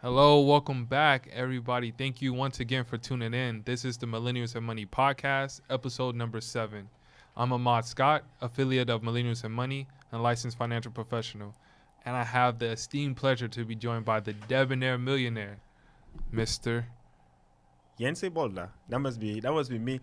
Hello, welcome back, everybody. Thank you once again for tuning in. This is the Millennials and Money podcast, episode number 7. I'm Ahmad Scott, affiliate of Millennials and Money, and licensed financial professional. And I have the esteemed pleasure to be joined by the debonair millionaire, Mr. Yense Boulder. That must be me.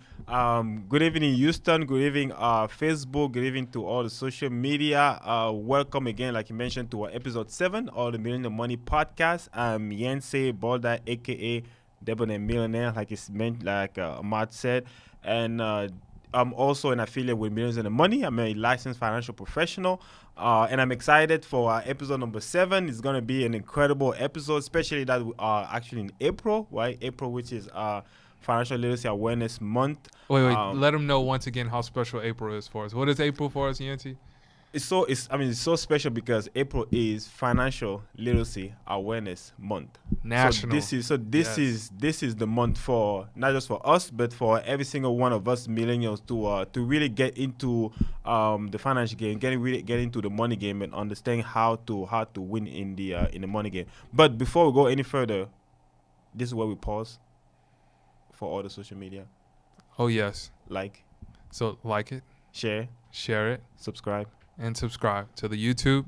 Good evening, Houston. Good evening, Facebook. Good evening to all the social media. Welcome again, like you mentioned, to our episode 7 of the Millennial Money podcast. I'm Yense Boulder, aka Debonair Millionaire, like it's meant, like Matt said, and I'm also an affiliate with Millions and the Money. I'm a licensed financial professional. And I'm excited for episode number 7. It's going to be an incredible episode, especially that we are actually in April, right? April, which is Financial Literacy Awareness Month. Wait, let them know once again how special April is for us. What is April for us, Yancy? It's so special because April is Financial Literacy Awareness Month. National. So this is the month for not just for us, but for every single one of us millennials to really get into the financial game, get into the money game, and understand how to win in the money game. But before we go any further, this is where we pause for all the social media. Oh, yes. So like it, share it, subscribe. And subscribe to the YouTube,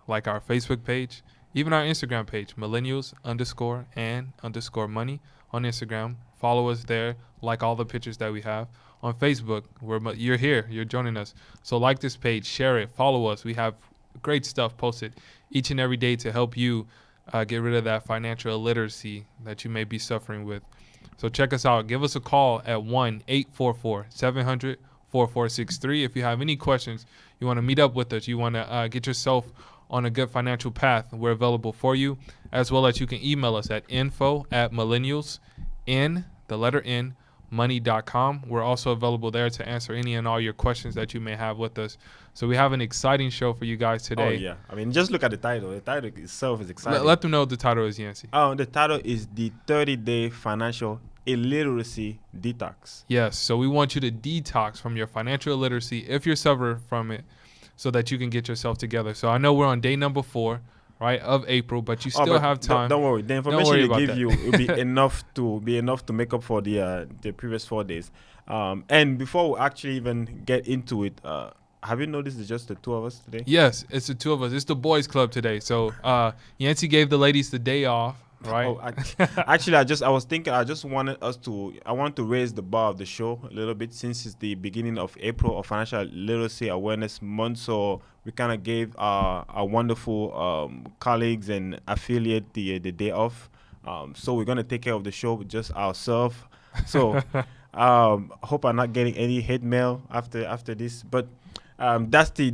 like our Facebook page, even our Instagram page, millennials_and_money on Instagram. Follow us there, like all the pictures that we have. On Facebook, you're here, you're joining us. So like this page, share it, follow us. We have great stuff posted each and every day to help you get rid of that financial illiteracy that you may be suffering with. So check us out. Give us a call at 1-844-700-4463 if you have any questions. You want to meet up with us, you want to get yourself on a good financial path, we're available for you, as well as you can email us at info@millennials.money.com. We're also available there to answer any and all your questions that you may have with us. So we have an exciting show for you guys today. Oh, yeah. I mean, just look at the title. The title itself is exciting. Let them know what the title is, Yancy. The title is the 30-day financial illiteracy detox. Yes, so we want you to detox from your financial illiteracy if you're suffering from it, so that you can get yourself together. So I know we're on day number 4, right, of April, but you still have time. Don't worry. The information they give you will be enough to make up for the previous 4 days. And before we actually even get into it, have you noticed it's just the two of us today? Yes, it's the two of us. It's the boys club today. So Yancy gave the ladies the day off. Right. Actually, I was thinking. I want to raise the bar of the show a little bit, since it's the beginning of April, of Financial Literacy Awareness Month. So we kind of gave our wonderful colleagues and affiliate the day off. So we're gonna take care of the show with just ourselves. So hope I'm not getting any hate mail after this, but. That's the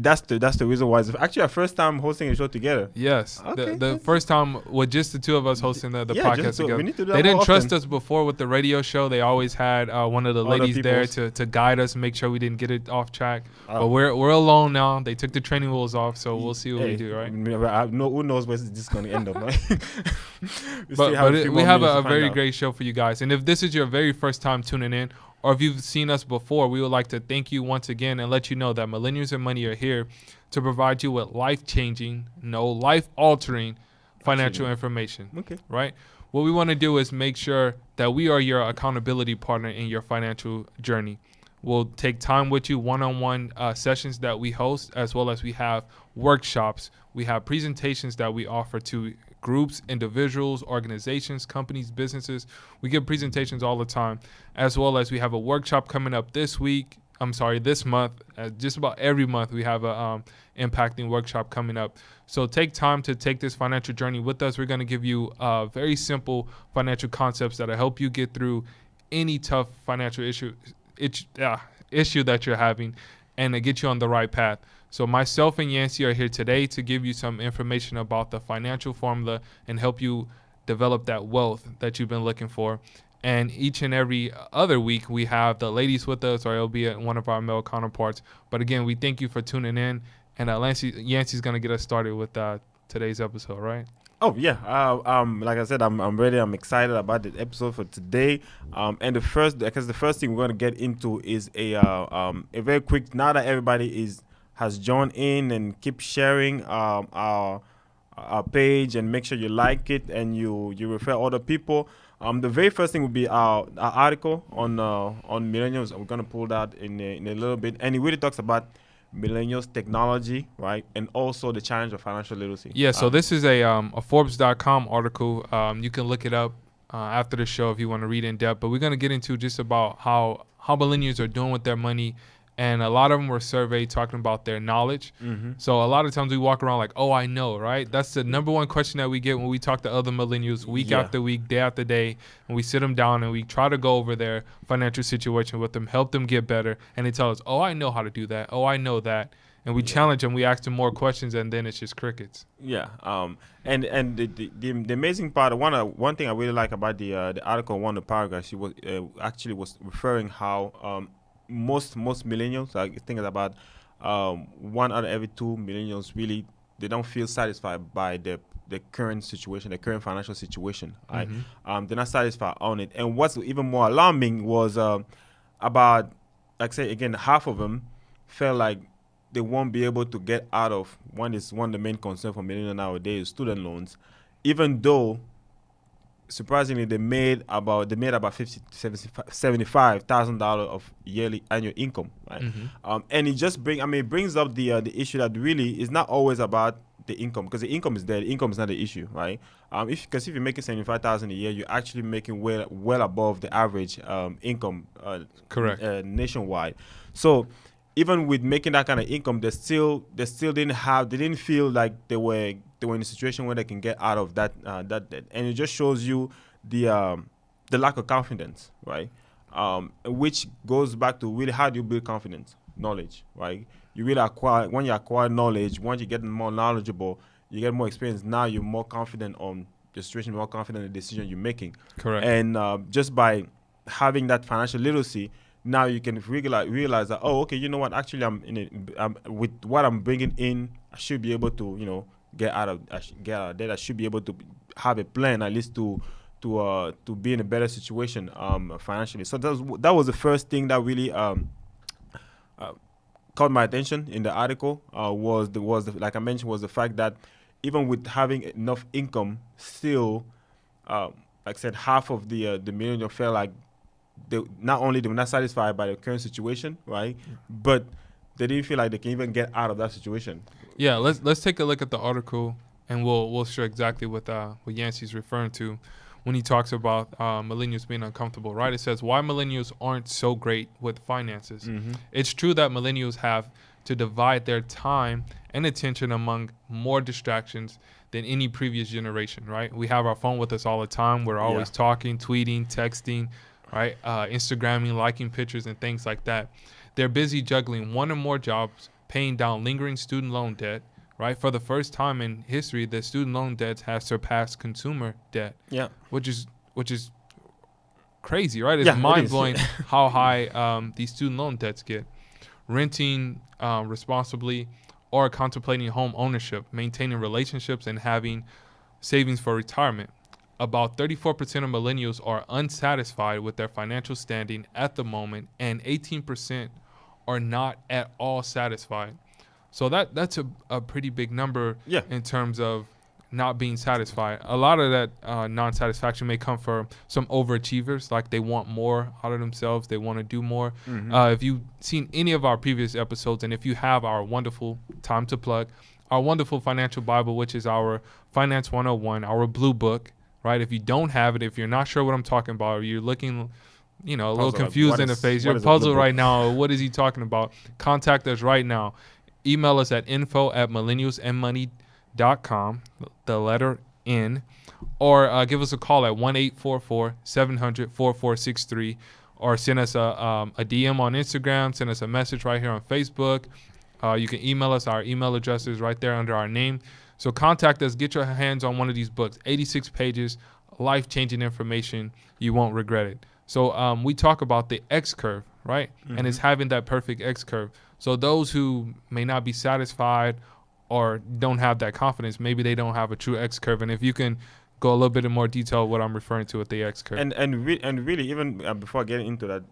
reason why it's actually our first time hosting a show together. Yes, okay. the first time with just the two of us hosting the podcast together. We need to do they didn't trust often. us before with the radio show. They always had one of the ladies there to guide us, make sure we didn't get it off track. But we're alone now. They took the training wheels off, so we'll see what we do. Right? Who knows where this is going to end up? Right? but we have a very great show for you guys. And if this is your very first time tuning in, or if you've seen us before, we would like to thank you once again and let you know that Millennials and Money are here to provide you with life-changing, life-altering financial information. Okay. Right? What we want to do is make sure that we are your accountability partner in your financial journey. We'll take time with you, one-on-one sessions that we host, as well as we have workshops. We have presentations that we offer to groups, individuals, organizations, companies, businesses. We give presentations all the time, as well as we have a workshop coming up this month. Just about every month we have a impacting workshop coming up. So take time to take this financial journey with us. We're going to give you very simple financial concepts that'll help you get through any tough financial issue that you're having, and to get you on the right path. So myself and Yancy are here today to give you some information about the financial formula and help you develop that wealth that you've been looking for. And each and every other week, we have the ladies with us, or it'll be one of our male counterparts. But again, we thank you for tuning in. And Yancy's going to get us started with today's episode, right? Oh yeah. Like I said, I'm ready. I'm excited about the episode for today. And the first thing we're going to get into is a very quick. Now that everybody has joined in and keep sharing our our page and make sure you like it and you refer other people. The very first thing would be our article on millennials. We're gonna pull that in a little bit, and it really talks about millennials technology, right, and also the challenge of financial literacy. Yeah, so this is a Forbes.com article. You can look it up after the show if you want to read in depth. But we're going to get into just about how millennials are doing with their money. And a lot of them were surveyed talking about their knowledge. Mm-hmm. So a lot of times we walk around like, oh, I know, right? That's the number one question that we get when we talk to other millennials week after week, day after day. And we sit them down and we try to go over their financial situation with them, help them get better. And they tell us, oh, I know how to do that. Oh, I know that. And we challenge them. We ask them more questions, and then it's just crickets. Yeah. And the amazing part, one thing I really like about the article, one of the paragraphs, she was actually was referring how most millennials, I think it's about 1 out of every 2 millennials, really they don't feel satisfied by the current situation, the current financial situation. Right? They're not satisfied on it. And what's even more alarming was about, like I say again, half of them felt like they won't be able to get out of one of the main concerns for millennials nowadays, student loans, even though surprisingly they made about $75,000 of yearly annual income, right? And it brings up the issue that really is not always about the income, because the income is there. The income is not the issue, right? Because if you're making $75,000 a year, you're actually making well above the average income, correct, nationwide. So even with making that kind of income, they still didn't feel like they were in a situation where they can get out of that debt. And it just shows you the lack of confidence, right? Which goes back to really, how do you build confidence? Knowledge, right? You really when you acquire knowledge, once you get more knowledgeable, you get more experience. Now you're more confident on the situation, more confident in the decision you're making. Correct. And just by having that financial literacy, now you can realize that, oh, okay, you know what? Actually, with what I'm bringing in, I should be able to, get out of debt. I should be able to have a plan, at least to be in a better situation financially. So that was the first thing that really caught my attention in the article. Was like I mentioned, was the fact that even with having enough income, still, like I said, half of the millennials felt like they were not satisfied by the current situation, right? But they didn't feel like they can even get out of that situation. Yeah, let's take a look at the article, and we'll show exactly what Yancey's referring to when he talks about millennials being uncomfortable, right? It says why millennials aren't so great with finances. It's true that millennials have to divide their time and attention among more distractions than any previous generation, right? We have our phone with us all the time. We're always talking, tweeting, texting, right? Instagramming, liking pictures and things like that. They're busy juggling one or more jobs, paying down lingering student loan debt, right? For the first time in history, the student loan debts have surpassed consumer debt. Yeah. Which is crazy, right? It's mind-blowing how high these student loan debts get. Renting responsibly or contemplating home ownership, maintaining relationships, and having savings for retirement. About 34% of millennials are unsatisfied with their financial standing at the moment, and 18% are not at all satisfied. So that's a pretty big number in terms of not being satisfied. A lot of that non-satisfaction may come from some overachievers, like they want more out of themselves, they want to do more. If you've seen any of our previous episodes, and if you have our wonderful, time to plug, our wonderful financial Bible, which is our Finance 101, our blue book, right? If you don't have it, if you're not sure what I'm talking about, or you're looking, a little confused in the face, you're puzzled right now, what is he talking about? Contact us right now. Email us at info@millennialsandmoney.com, the letter N, or give us a call at 1-844-700-4463, or send us a DM on Instagram, send us a message right here on Facebook. You can email us. Our email address is right there under our name. So contact us, get your hands on one of these books, 86 pages, life-changing information. You won't regret it. So we talk about the X curve, right? And it's having that perfect X curve. So those who may not be satisfied or don't have that confidence, maybe they don't have a true X curve. And if you can go a little bit in more detail what I'm referring to with the X curve. And really, even before getting into that,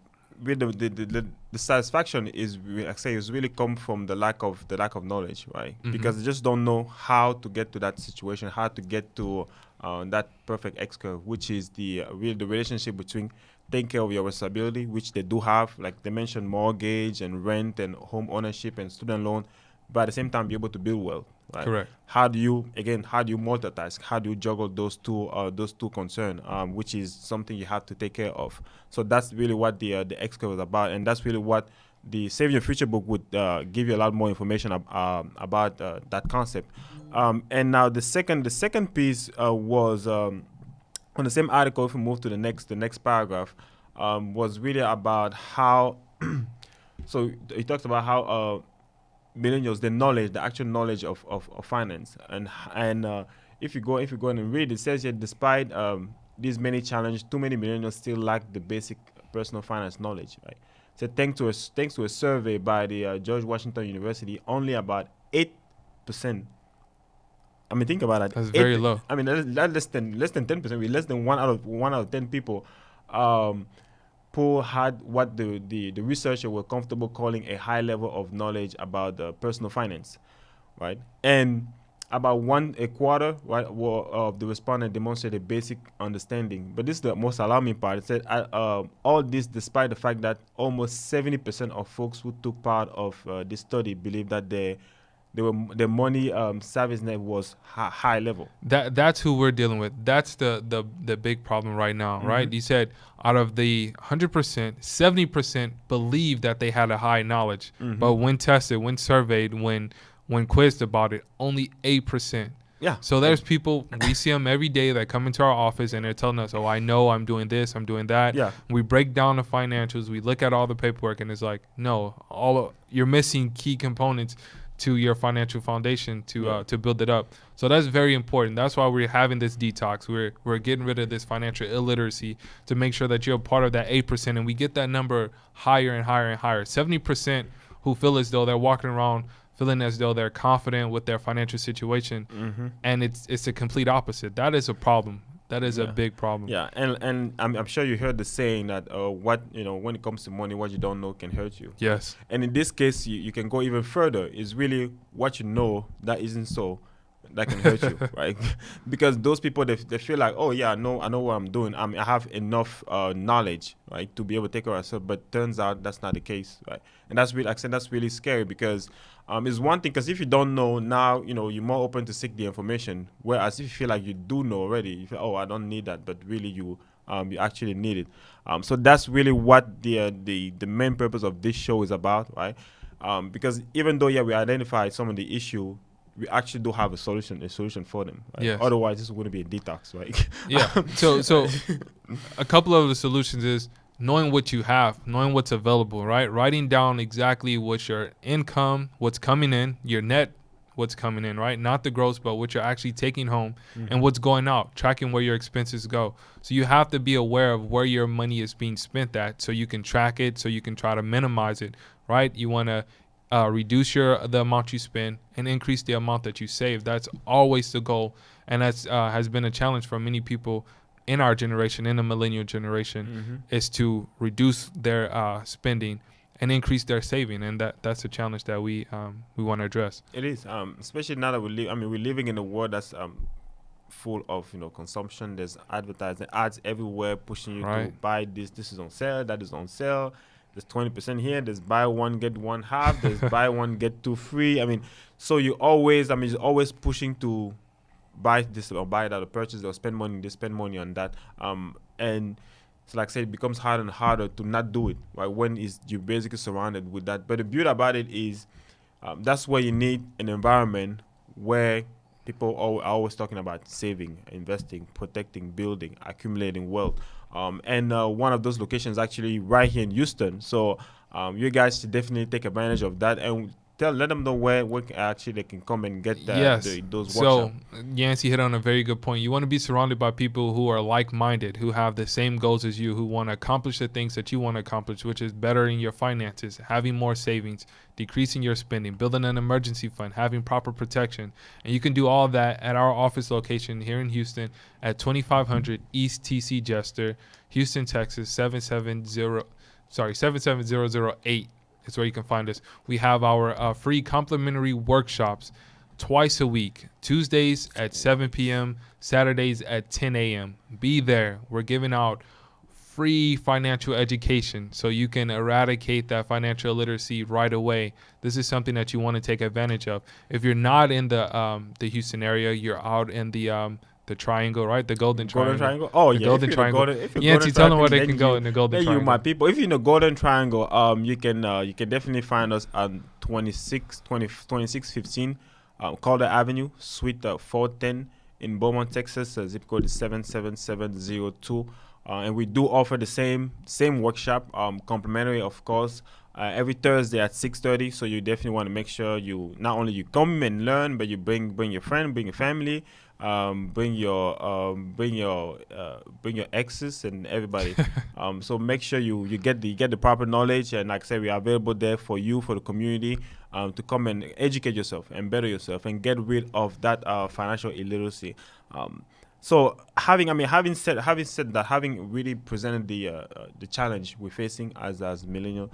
with the satisfaction is I say is really come from the lack of knowledge, right? Because they just don't know how to get to that situation, how to get to that perfect X curve, which is the real the relationship between taking care of your responsibility, which they do have, like they mentioned, mortgage and rent and home ownership and student loan, but at the same time be able to build wealth, right? Correct. How do you multitask? How do you juggle those two concerns, which is something you have to take care of? So that's really what the X curve is about, and that's really what the Save Your Future book would give you a lot more information about that concept. And now the second piece was on the same article. If we move to the next paragraph, was really about how. So it talks about how millennials, the actual knowledge of finance, and if you go and read, it says here, despite these many challenges, too many millennials still lack the basic personal finance knowledge, right? So thanks to a survey by the George Washington University, only about 8%. I mean, think about that. That's very low. I mean, that's less than 10%. We're less than one out of 10 people who had what the researcher were comfortable calling a high level of knowledge about personal finance, right? And about a quarter, right, of the respondents demonstrated basic understanding. But this is the most alarming part. It said all this despite the fact that almost 70% of folks who took part of this study believe that their money service net was high level. That's who we're dealing with. That's the big problem right now, right? You said out of the 100%, 70% believe that they had a high knowledge, but when tested, when surveyed, when quizzed about it, only 8%. Yeah. So there's people, we see them every day that come into our office and they're telling us, oh, I know I'm doing this, I'm doing that. Yeah. We break down the financials, we look at all the paperwork, and it's like, no, you're missing key components to your financial foundation to build it up. So that's very important. That's why we're having this detox. We're getting rid of this financial illiteracy to make sure that you're a part of that 8%, and we get that number higher and higher and higher. 70% who feel as though they're walking around feeling as though they're confident with their financial situation, and it's a complete opposite. That is a problem. That is a big problem. Yeah, and I'm sure you heard the saying that when it comes to money, what you don't know can hurt you. Yes. And in this case, you can go even further. It's really what you know that isn't so that can hurt you, right? Because those people, they feel like, oh yeah, I know what I'm doing. I have enough knowledge, right, to be able to take care of myself. But turns out that's not the case, right? And that's really scary, because it's one thing, because if you don't know now, you're more open to seek the information. Whereas if you feel like you do know already, you feel, oh, I don't need that, but really you actually need it. So that's really what the main purpose of this show is about, right? Because even though we identified some of the issue, we actually do have a solution for them. Right? Yes. Otherwise, this wouldn't be a detox, right? Yeah. So a couple of the solutions is knowing what you have, knowing what's available, right? Writing down exactly what's your income, what's coming in, your net, what's coming in, right? Not the gross, but what you're actually taking home and what's going out, tracking where your expenses go. So you have to be aware of where your money is being spent at, so you can track it, so you can try to minimize it, right? You want to reduce the amount you spend and increase the amount that you save. That's always the goal, and that's has been a challenge for many people in our generation, in the millennial generation, is to reduce their spending and increase their saving, and that's a challenge that we want to address. It is, especially now that we're living in a world that's full of consumption. There's advertising ads everywhere pushing you to buy this. This is on sale. That is on sale. There's 20% here. There's buy one get one half. There's buy one get two free. So you're always pushing to buy this or buy that, or purchase or spend money. They spend money on that. And so like I said, it becomes harder and harder to not do it. Right? When you're basically surrounded with that. But the beauty about it is, that's where you need an environment where people are always talking about saving, investing, protecting, building, accumulating wealth. And one of those locations actually right here in Houston. So you guys should definitely take advantage of that, and let them know where actually they can come and get those workshops. So Yancey hit on a very good point. You want to be surrounded by people who are like-minded, who have the same goals as you, who want to accomplish the things that you want to accomplish, which is bettering your finances, having more savings, decreasing your spending, building an emergency fund, having proper protection. And you can do all that at our office location here in Houston at 2500 East TC Jester, Houston, Texas, 770 77008 is where you can find us. We have our free complimentary workshops twice a week, Tuesdays at 7 p.m., Saturdays at 10 a.m. Be there. We're giving out free financial education so you can eradicate that financial illiteracy right away. This is something that you want to take advantage of. If you're not in the Houston area, you're out in the triangle, right? The golden triangle. Oh, the yeah. Golden triangle. Yancy, tell them where they can go in the golden triangle. You, my people. If you're in the golden triangle, you can definitely find us on 2615 Calder Avenue, Suite 410 in Beaumont, Texas. Zip code is 77702. And we do offer the same workshop, complimentary, of course, every Thursday at 6:30. So you definitely want to make sure you not only you come and learn, but you bring your friend, bring your family, bring your exes and everybody. So make sure you get the proper knowledge, and like I said, we are available there for you, for the community, to come and educate yourself and better yourself and get rid of that financial illiteracy. So having said that, having really presented the challenge we're facing as millennial,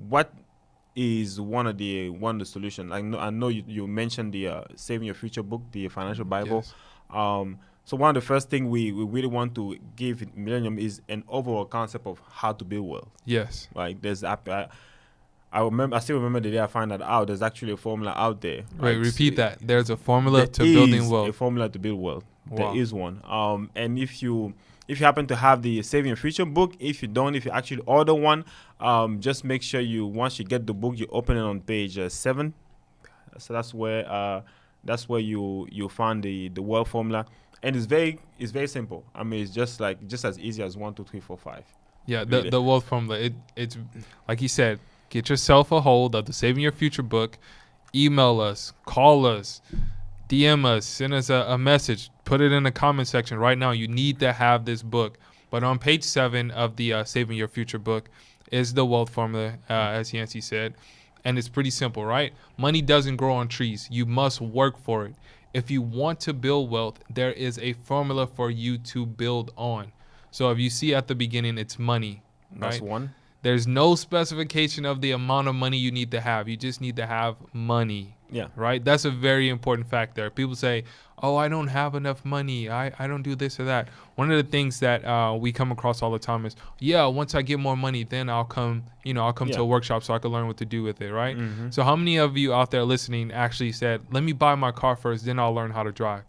what is one of the solutions? I know you mentioned the Saving Your Future book, the financial Bible. Yes. So one of the first things we really want to give Millennium is an overall concept of how to build wealth. Yes. Like there's I still remember the day I found that out. There's actually a formula out there. Wait, Like, repeat that. There's a formula to building wealth. A formula to build wealth. Wow. There is one. And if you happen to have the Saving Your Future book, if you don't, if you actually order one, just make sure once you get the book, you open it on page 7. So that's where you find the wealth formula, and it's very simple. I mean, it's just as easy as 1, 2, 3, 4, 5. Yeah, Really. the wealth formula. It's like he said. Get yourself a hold of the Saving Your Future book. Email us, call us, DM us, send us a message. Put it in the comment section right now. You need to have this book. But on page 7 of the Saving Your Future book is the wealth formula, as Yancy said. And it's pretty simple, right? Money doesn't grow on trees. You must work for it. If you want to build wealth, there is a formula for you to build on. So if you see at the beginning, it's money. That's right? one. There's no specification of the amount of money you need to have. You just need to have money. Yeah. Right? That's a very important fact there. People say, oh, I don't have enough money. I don't do this or that. One of the things that we come across all the time is, once I get more money, then I'll come to a workshop so I can learn what to do with it, right? Mm-hmm. So how many of you out there listening actually said, let me buy my car first, then I'll learn how to drive?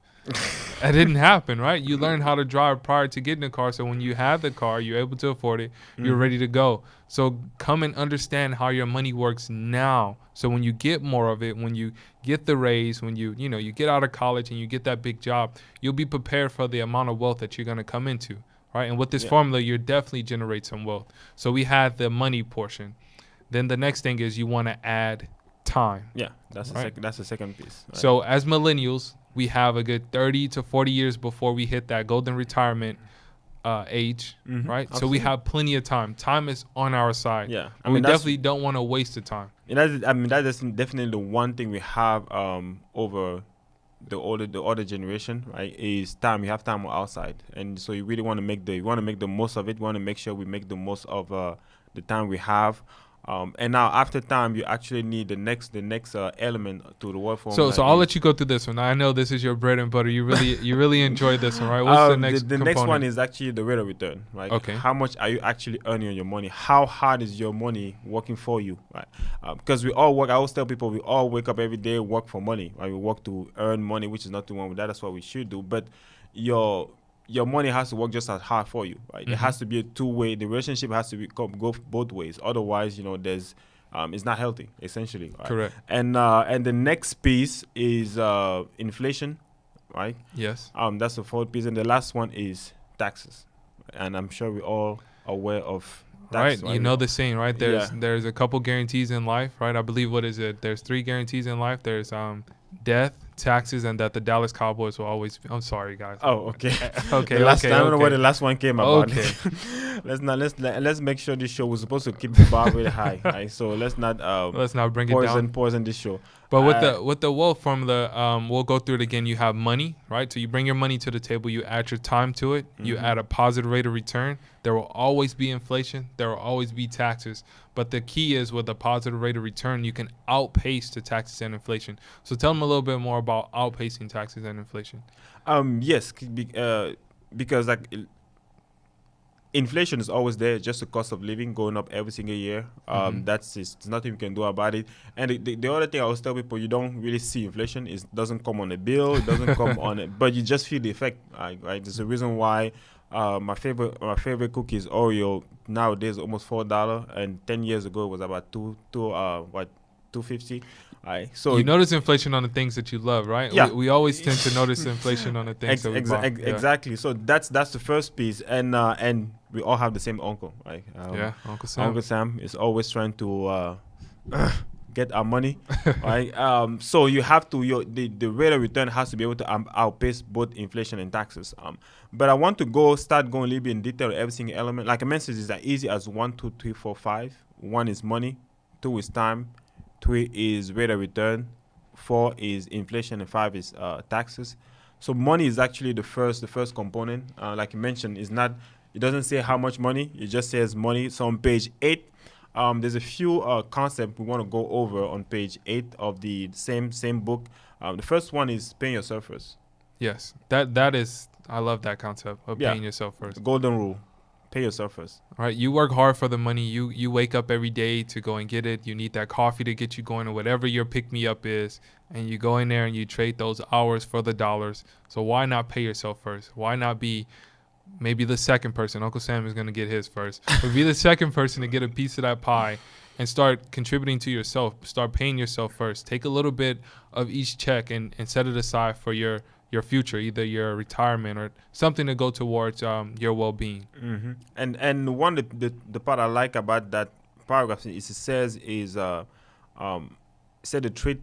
That didn't happen, right? You learned how to drive prior to getting a car. So when you have the car, you're able to afford it, you're ready to go. So come and understand how your money works now. So when you get more of it, when you get the raise, when you get out of college and you get that big job, you'll be prepared for the amount of wealth that you're going to come into, right? And with this formula, you definitely generate some wealth. So we had the money portion. Then the next thing is you want to add time. Yeah, that's the second piece. Right. So as millennials, we have a good 30 to 40 years before we hit that golden retirement age, right? Absolutely. So we have plenty of time. Time is on our side. Yeah, We definitely don't want to waste the time. That is definitely the one thing we have over the older generation, right? Is time. We have time outside, and so you really want to make the most of it. You want to make sure we make the most of the time we have. And now after time, you actually need the next element to the work formula. So I'll let you go through this one. I know this is your bread and butter. You really enjoyed this one, right? What's the next the component? next one is actually the rate of return, right? Okay. How much are you actually earning on your money? How hard is your money working for you, right? Because we all work. I always tell people we all wake up every day, work for money, right? We work to earn money, which is nothing wrong with that. That's what we should do. But your money has to work just as hard for you, right? It has to be a two-way. The relationship has to go both ways. Otherwise, there's it's not healthy, essentially. Right? Correct. And the next piece is inflation, right? Yes. That's the fourth piece, and the last one is taxes. And I'm sure we're all aware of taxes, right. You know the saying, right? There's a couple guarantees in life, right? I believe there's 3 guarantees in life. There's death, taxes, and that the Dallas Cowboys will always. I'm sorry, guys. Oh, okay. Okay. I don't know where the last one came about. Okay. let's make sure this show was supposed to keep the bar really high. Right? So let's not bring it down. poison this show. But with the wealth formula, we'll go through it again. You have money, right? So you bring your money to the table. You add your time to it. You add a positive rate of return. There will always be inflation. There will always be taxes. But the key is with a positive rate of return, you can outpace the taxes and inflation. So tell them a little bit more about outpacing taxes and inflation. Yes, because inflation is always there, just the cost of living going up every single year. That's there's nothing we can do about it. And the other thing I always tell people, you don't really see inflation. It doesn't come on a bill, it doesn't come on it, but you just feel the effect. Right? There's a reason why my favorite cookie is Oreo. Nowadays almost $4, and 10 years ago it was about $2.50. So you notice inflation on the things that you love, right? Yeah. We always tend to notice inflation on the things that we buy. Exactly. So that's the first piece, and we all have the same uncle, right? Uncle Sam. Uncle Sam is always trying to get our money, right? So you have to the rate of return has to be able to outpace both inflation and taxes. But I want to start going a little bit in detail every single element. Like I mentioned, it's as easy as 1, 2, 3, 4, 5. 1 is money, 2 is time, 3 is rate of return, 4 is inflation, and 5 is taxes. So money is actually the first component. Like you mentioned, it doesn't say how much money, it just says money. So on page 8, there's a few concepts we want to go over on page 8 of the same book. The first one is paying yourself first. Yes, that is, I love that concept of paying yourself first. Golden rule. Pay yourself first. All right, you work hard for the money. You wake up every day to go and get it. You need that coffee to get you going, or whatever your pick-me-up is, and you go in there and you trade those hours for the dollars. So why not pay yourself first? Why not be maybe the second person? Uncle Sam is going to get his first. But be the second person to get a piece of that pie and start contributing to yourself. Start paying yourself first. Take a little bit of each check and set it aside for your future, either your retirement or something to go towards your well-being. And one the part I like about that paragraph is it says is said to treat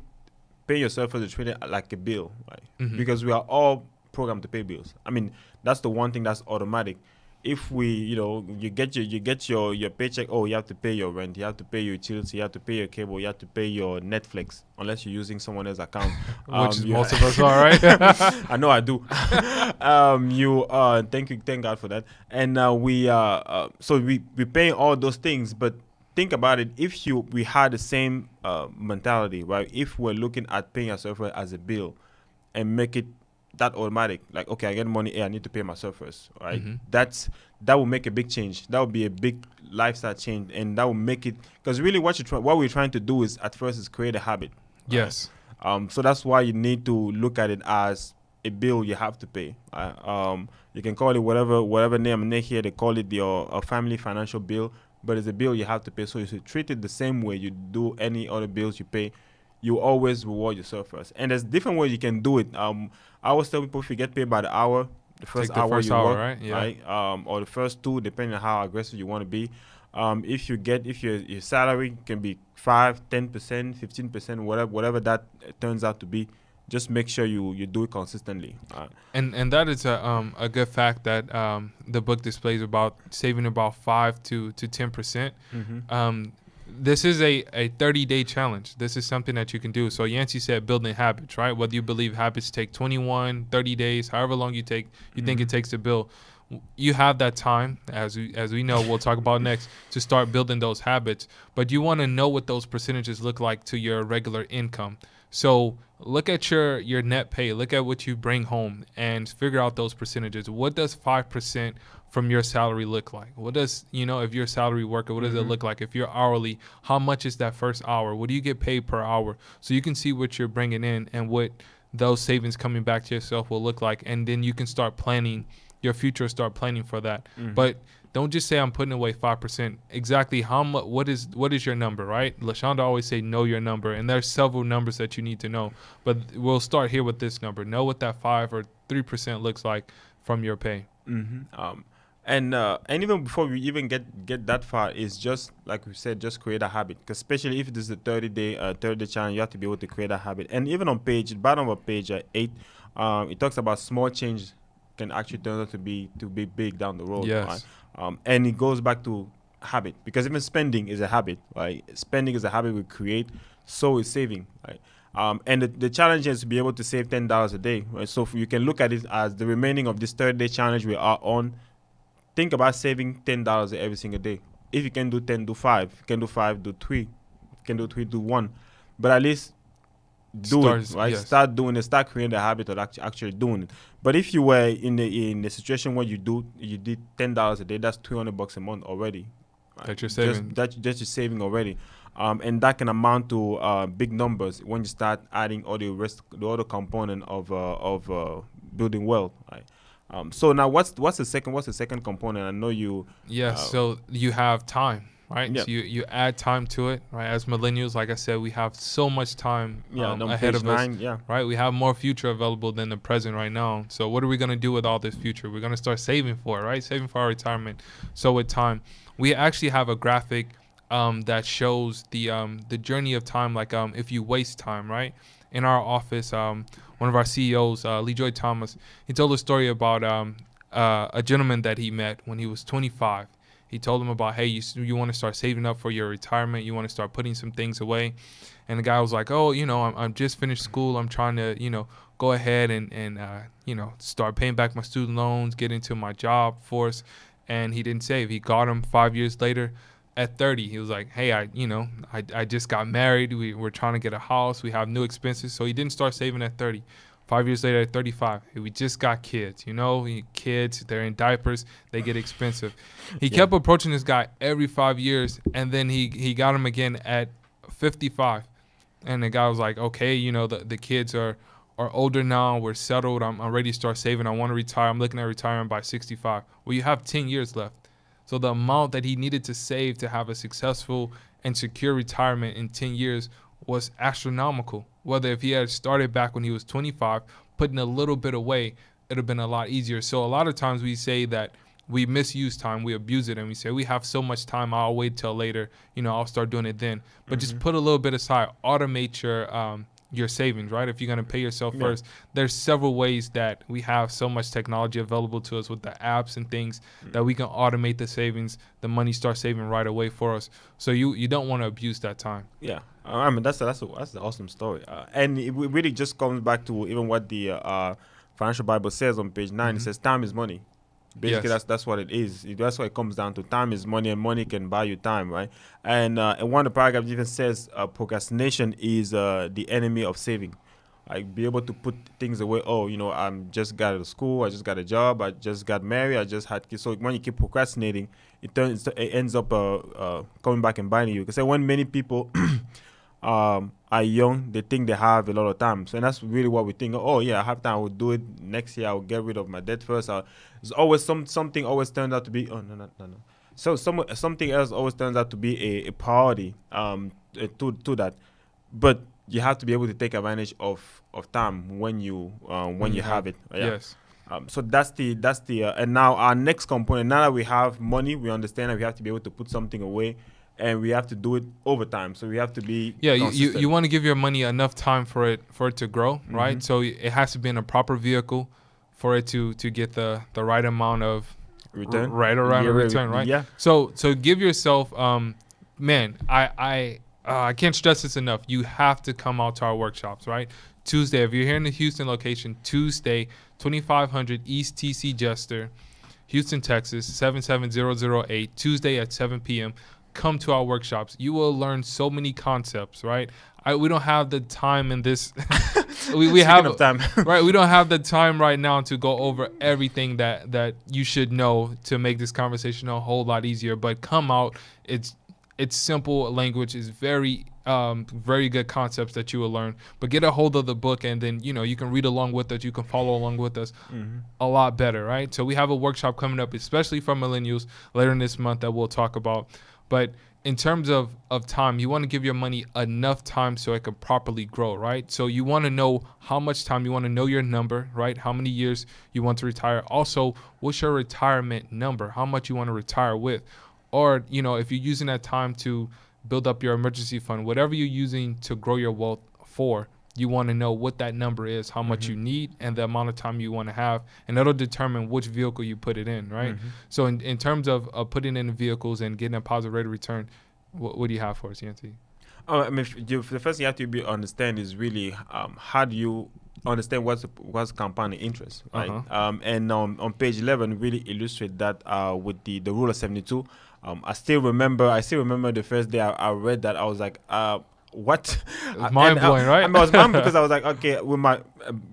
pay yourself as a treat it like a bill, right? Because we are all programmed to pay bills. I mean, that's the one thing that's automatic. If you get your paycheck, you have to pay your rent, you have to pay your utility, you have to pay your cable, you have to pay your Netflix, unless you're using someone else's account, which is most of us are, right? I know I do. Thank God for that. And so we paying all those things, but think about it. If we had the same mentality, right? If we're looking at paying ourselves as a bill, and make it that automatic, like, okay, I get money, I need to pay myself first, right? That will make a big change. That will be a big lifestyle change, and that will make it, because really what we're trying to do is at first is create a habit. Yes. So that's why you need to look at it as a bill you have to pay. You can call it whatever name here they call it your family financial bill, but it's a bill you have to pay. So you should treat it the same way you do any other bills you pay. You always reward yourself first, and there's different ways you can do it. I always tell people, if you get paid by the hour, the first hour you work, right? Yeah. Right? Or the first 2, depending on how aggressive you want to be. If your salary can be 5, 10%, 15%, whatever that turns out to be, just make sure you do it consistently. And that is a good fact that the book displays about saving about 5 to 10%. This is a 30-day challenge. This is something that you can do. So Yancey said building habits, right? Whether you believe habits take 21, 30 days, however long you think it takes to build, you have that time, as we know, we'll talk about next, to start building those habits. But you want to know what those percentages look like to your regular income. So look at your net pay, look at what you bring home, and figure out those percentages. What does 5% from your salary look like? What does, if you're a salary worker, what does it look like? If you're hourly, how much is that first hour? What do you get paid per hour? So you can see what you're bringing in and what those savings coming back to yourself will look like. And then you can start planning your future, start planning for that. But don't just say I'm putting away 5%. Exactly how much? What is your number, right? LaShonda always say know your number, and there's several numbers that you need to know. But we'll start here with this number. Know what that 5 or 3% looks like from your pay. And even before we even get that far, is just like we said, just create a habit. Because especially if it is a 30-day challenge, you have to be able to create a habit. And even on bottom of page 8, it talks about small change can actually turn out to be big down the road. Yes. Right? And it goes back to habit, because even spending is a habit, right? Spending is a habit we create, so is saving, right? And the challenge is to be able to save $10 a day, right? So you can look at it as the remaining of this 30-day challenge we are on. Think about saving $10 every single day. If you can do 10, do 5. If you can do 5, do 3. If you can do 3, do 1. But at least do it, right? Yes. Start doing it. Start creating the habit of actually doing it. But if you were in the situation where you did $10 a day, that's $300 a month already. Right? That you're saving. That's you're saving already. And that can amount to big numbers when you start adding all the other component of building wealth. Right? So now, what's the second component? I know you. Yes. So you have time, right? Yeah. So you add time to it, right? As millennials, like I said, we have so much time On ahead page of us, 9, yeah. right? We have more future available than the present right now. So what are we gonna do with all this future? We're gonna start saving for it, right? Saving for our retirement. So with time, we actually have a graphic that shows the journey of time. Like if you waste time, right? In our office, one of our CEOs, Lee Joy Thomas, he told a story about a gentleman that he met when he was 25. He told him about, hey, you want to start saving up for your retirement. You want to start putting some things away. And the guy was like, oh, I'm just finished school. I'm trying to, go ahead and start paying back my student loans, get into my job force. And he didn't save. He got him 5 years later. At 30, he was like, hey, I just got married. We're trying to get a house. We have new expenses. So he didn't start saving at 30. 5 years later, at 35, we just got kids. Kids, they're in diapers. They get expensive. He kept approaching this guy every 5 years, and then he got him again at 55. And the guy was like, okay, the kids are older now. We're settled. I'm ready to start saving. I want to retire. I'm looking at retiring by 65. Well, you have 10 years left. So the amount that he needed to save to have a successful and secure retirement in 10 years was astronomical. Whether if he had started back when he was 25, putting a little bit away, it would have been a lot easier. So a lot of times we say that we misuse time, we abuse it, and we say we have so much time, I'll wait till later, I'll start doing it then. But just put a little bit aside, automate your savings, right? If you're going to pay yourself first, there's several ways that we have so much technology available to us with the apps and things that we can automate the savings, the money starts saving right away for us. So you don't want to abuse that time. Yeah, I mean that's an awesome story, and it really just comes back to even what the Financial Bible says on page 9. It says time is money. Basically, that's what it is. That's what it comes down to. Time is money, and money can buy you time, right? And one of the paragraphs even says procrastination is the enemy of saving. Like, be able to put things away. Oh, I'm just got out of school. I just got a job. I just got married. I just had kids. So when you keep procrastinating, it ends up coming back and biting you. Because when many people are young, they think they have a lot of time. So, and that's really what we think. Oh yeah, I have time. I will do it next year. I will get rid of my debt first. There's always something always turns out to be. Oh no. So something else always turns out to be a priority to that. But you have to be able to take advantage of time when you have it. Yeah. Yes. So that's the and now our next component. Now that we have money, we understand that we have to be able to put something away. And we have to do it over time. So we have to be consistent. You want to give your money enough time for it to grow, right? So it has to be in a proper vehicle for it to get the right amount of return, return, right? Yeah. So give yourself, I can't stress this enough. You have to come out to our workshops, right? Tuesday, if you're here in the Houston location, Tuesday, 2500 East TC Jester, Houston, Texas, 77008. Tuesday at 7 p.m. Come to our workshops. You will learn so many concepts, right? We don't have the time in this. we have time. Right. We don't have the time right now to go over everything that you should know to make this conversation a whole lot easier. But come out. It's simple language. It's very good concepts that you will learn. But get a hold of the book, and then you can read along with us. You can follow along with us a lot better, right? So we have a workshop coming up, especially for millennials, later in this month that we'll talk about. But in terms of time, you want to give your money enough time so it can properly grow, right? So you want to know how much time, you want to know your number, right? How many years you want to retire. Also, what's your retirement number? How much you want to retire with? Or, if you're using that time to build up your emergency fund, whatever you're using to grow your wealth for, you want to know what that number is, how much you need, and the amount of time you want to have, and that'll determine which vehicle you put it in, right? So in terms of putting in vehicles and getting a positive rate of return, what do you have for us, Yancy? Oh, I mean, the first thing you have to understand is really how do you understand what's compounding interest, right? And on page 11 really illustrate that with the rule of 72. I still remember the first day I read that. I was like, what? Mind blowing, right? I was mind because I was like, okay, with my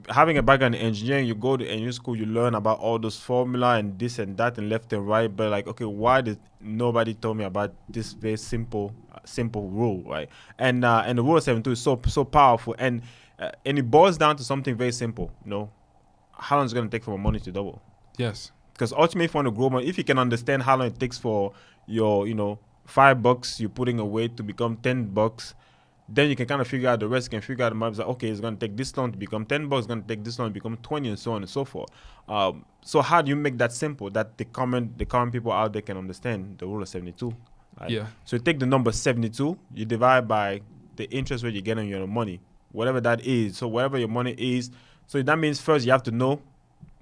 having a background in engineering, you go to engineering school, you learn about all those formula and this and that and left and right. But like, okay, why did nobody told me about this very simple rule, right? And the rule of 72 is so powerful, and it boils down to something very simple. How long is it going to take for my money to double? Yes. Because ultimately, if you want to grow money, if you can understand how long it takes for your, $5 you're putting away to become $10, then you can kind of figure out the rest. You can figure out the maps. Like, okay, it's going to take this long to become $10. It's going to take this long to become 20, and so on and so forth. So how do you make that simple that the common people out there can understand the rule of 72? Right? Yeah. So you take the number 72, you divide by the interest rate you get on your money, whatever that is. So whatever your money is, so that means first you have to know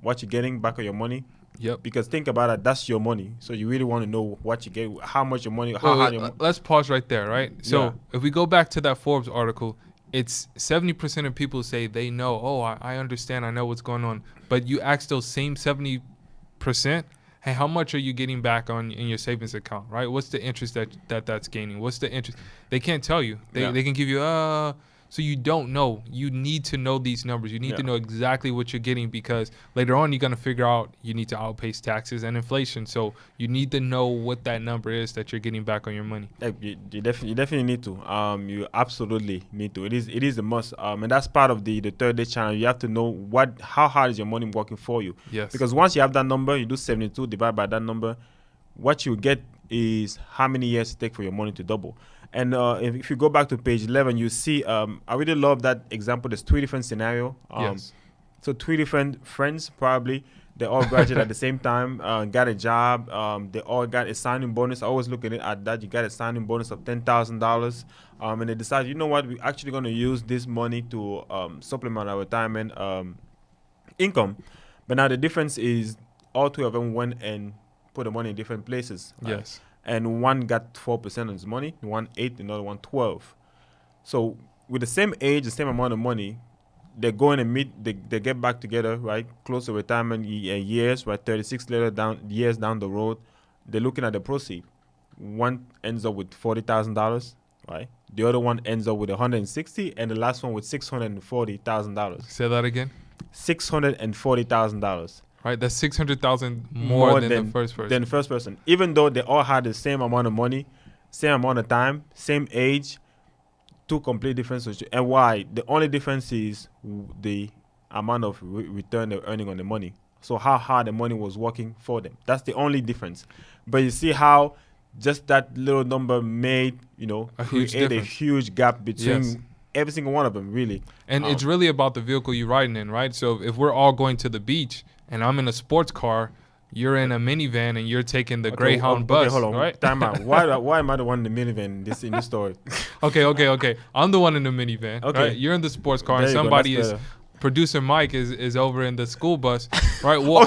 what you're getting back on your money. Yep. Because think about it, that's your money. So you really want to know what you get, how much your money, let's pause right there, right? So if we go back to that Forbes article, it's 70% of people say they know, I understand, I know what's going on. But you ask those same 70%, hey, how much are you getting back in your savings account, right? What's the interest that's gaining? What's the interest? They can't tell you. They can give you, so you don't know. You need to know these numbers. You need to know exactly what you're getting, because later on you're going to figure out you need to outpace taxes and inflation. So you need to know what that number is that you're getting back on your money. You definitely need to. You absolutely need to. It is a must. And that's part of the third day challenge. You have to know how hard is your money working for you. Yes. Because once you have that number, you do 72 divide by that number. What you get is how many years it takes for your money to double. And if you go back to page 11, you see, I really love that example. There's 3 different scenarios. Yes. So 3 different friends, probably. They all graduated at the same time, got a job. They all got a signing bonus. I always look at that. You got a signing bonus of $10,000. And they decided, you know what, we're actually going to use this money to supplement our retirement income. But now the difference is all 3 of them went and put the money in different places. Yes. And one got 4% of his money, one 8, another one 12. So with the same age, the same amount of money, they're going to meet. They get back together, right? Close to retirement years, right? 36 years down the road, they're looking at the proceeds. One ends up with $40,000, right? The other one ends up with $160,000, and the last one with $640,000. Say that again. $640,000. Right, that's 600,000 more than the first person. Than the first person, even though they all had the same amount of money, same amount of time, same age, 2 complete different situations. And why? The only difference is the amount of return they're earning on the money. So how hard the money was working for them. That's the only difference. But you see how just that little number made, create a huge gap between every single one of them, really. And it's really about the vehicle you're riding in, right? So if we're all going to the beach and I'm in a sports car, you're in a minivan and you're taking the Greyhound bus, hold on. right? Time out. Why am I the one in the minivan in this story? Okay. I'm the one in the minivan. Okay. Right? You're in the sports car, and somebody is. Producer Mike is over in the school bus, right? We'll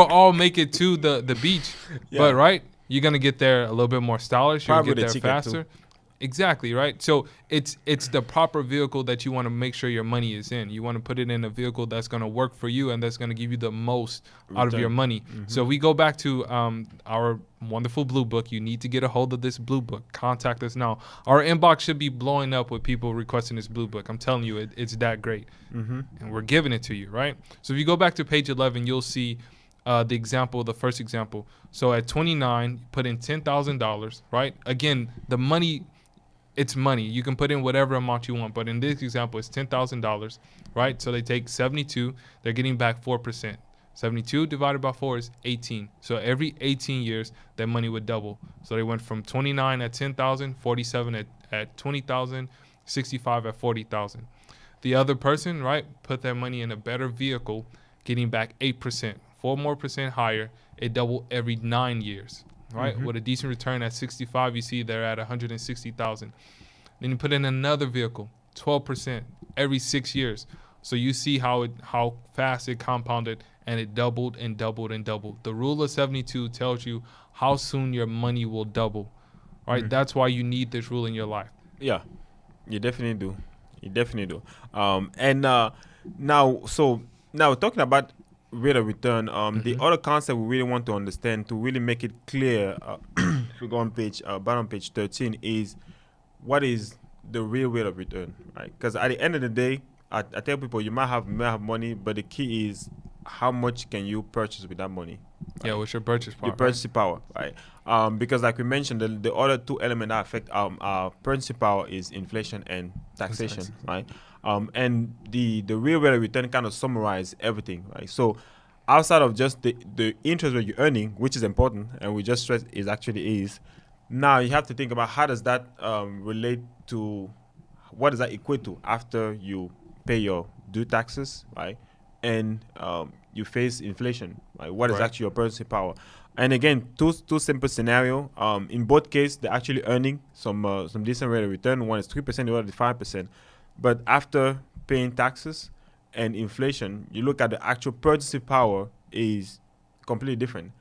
all make it to the beach, but right, you're gonna get there a little bit more stylish. You'll get there faster. Too. Exactly, right? So it's the proper vehicle that you want to make sure your money is in. You want to put it in a vehicle that's going to work for you and that's going to give you the most out of your money. Mm-hmm. So we go back to our wonderful Blue Book. You need to get a hold of this Blue Book. Contact us now. Our inbox should be blowing up with people requesting this Blue Book. I'm telling you, it's that great. Mm-hmm. And we're giving it to you, right? So if you go back to page 11, you'll see the first example. So at 29, put in $10,000, right? Again, the money... It's money. You can put in whatever amount you want. But in this example, it's $10,000, right? So they take 72. They're getting back 4%. 72 divided by 4 is 18. So every 18 years, their money would double. So they went from 29 at 10,000, 47 at 20,000, 65 at 40,000. The other person, right, put their money in a better vehicle, getting back 8%, 4% more higher. It doubled every 9 years. Right, with a decent return at 65, you see they're at 160,000. Then you put in another vehicle, 12% every 6 years. So you see how fast it compounded, and it doubled and doubled and doubled. The rule of 72 tells you how soon your money will double, right? That's why you need this rule in your life. Yeah, you definitely do. You definitely do. And now talking about rate of return, the other concept we really want to understand to really make it clear, if we go on bottom page 13, is what is the real rate of return, right? Because at the end of the day, I tell people you might have money, but the key is how much can you purchase with that money? Right? Yeah, what's your purchase power? Your purchasing power, right? Because like we mentioned, the other two elements that affect our purchasing power is inflation and taxation, right? And the real rate of return kind of summarize everything, right? So outside of just the interest rate you're earning, which is important, and we just stressed is, now you have to think about how does that relate to, what does that equate to after you pay your due taxes, right? And you face inflation, right? What is actually your purchasing power? And again, two simple scenario. In both cases, they're actually earning some decent rate of return. One is 3%, the other is 5%. But after paying taxes and inflation, you look at the actual purchasing power is completely different.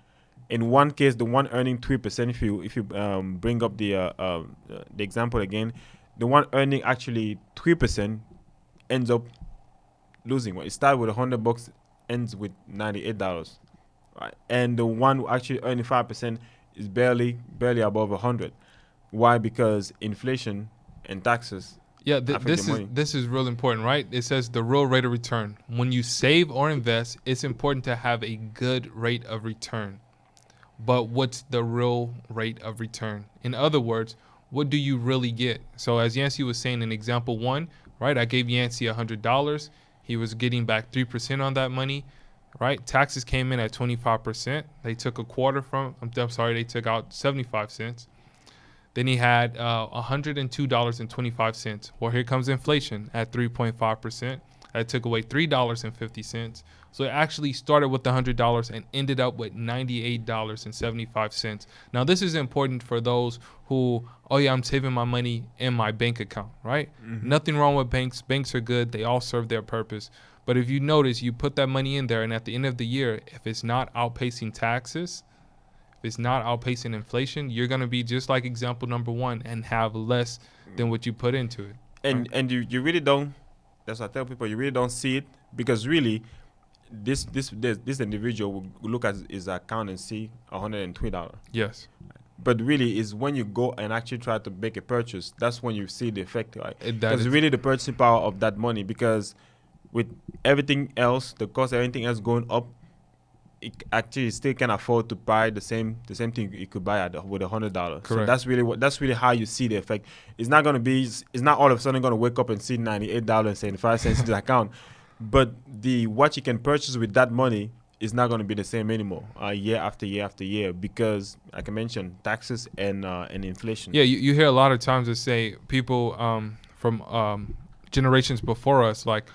In one case, the one earning 3%, if you bring up the example again, the one earning actually 3% ends up losing. It started with $100, ends with $98, right? And the one who actually earning 5% is barely above 100. Why? Because inflation and taxes. Yeah, this is real important, right? It says the real rate of return. When you save or invest, it's important to have a good rate of return. But what's the real rate of return? In other words, what do you really get? So as Yancey was saying in example 1, right? I gave Yancey $100. He was getting back 3% on that money, right? Taxes came in at 25%. They took a quarter from, they took out 75 cents. Then he had $102.25. Well, here comes inflation at 3.5%. That took away $3.50. So it actually started with $100 and ended up with $98.75. Now, this is important for those who, I'm saving my money in my bank account, right? Nothing wrong with banks. Banks are good. They all serve their purpose. But if you notice, you put that money in there, and at the end of the year, if it's not outpacing taxes, if it's not outpacing inflation, you're going to be just like example number 1 and have less than what you put into it. And you really don't, that's what I tell people, you really don't see it, because really this individual will look at his account and see $120. Yes. But really is when you go and actually try to make a purchase, that's when you see the effect, right? Because really the purchasing power of that money, because with everything else, the cost of everything else going up, it actually still can afford to buy the same thing you could buy with $100. Correct. So that's really how you see the effect. It's not all of a sudden going to wake up and see $98.75 in the account, but what you can purchase with that money is not going to be the same anymore, year after year after year, because like I mentioned, taxes and inflation. Yeah, you hear a lot of times that say people from generations before us, like,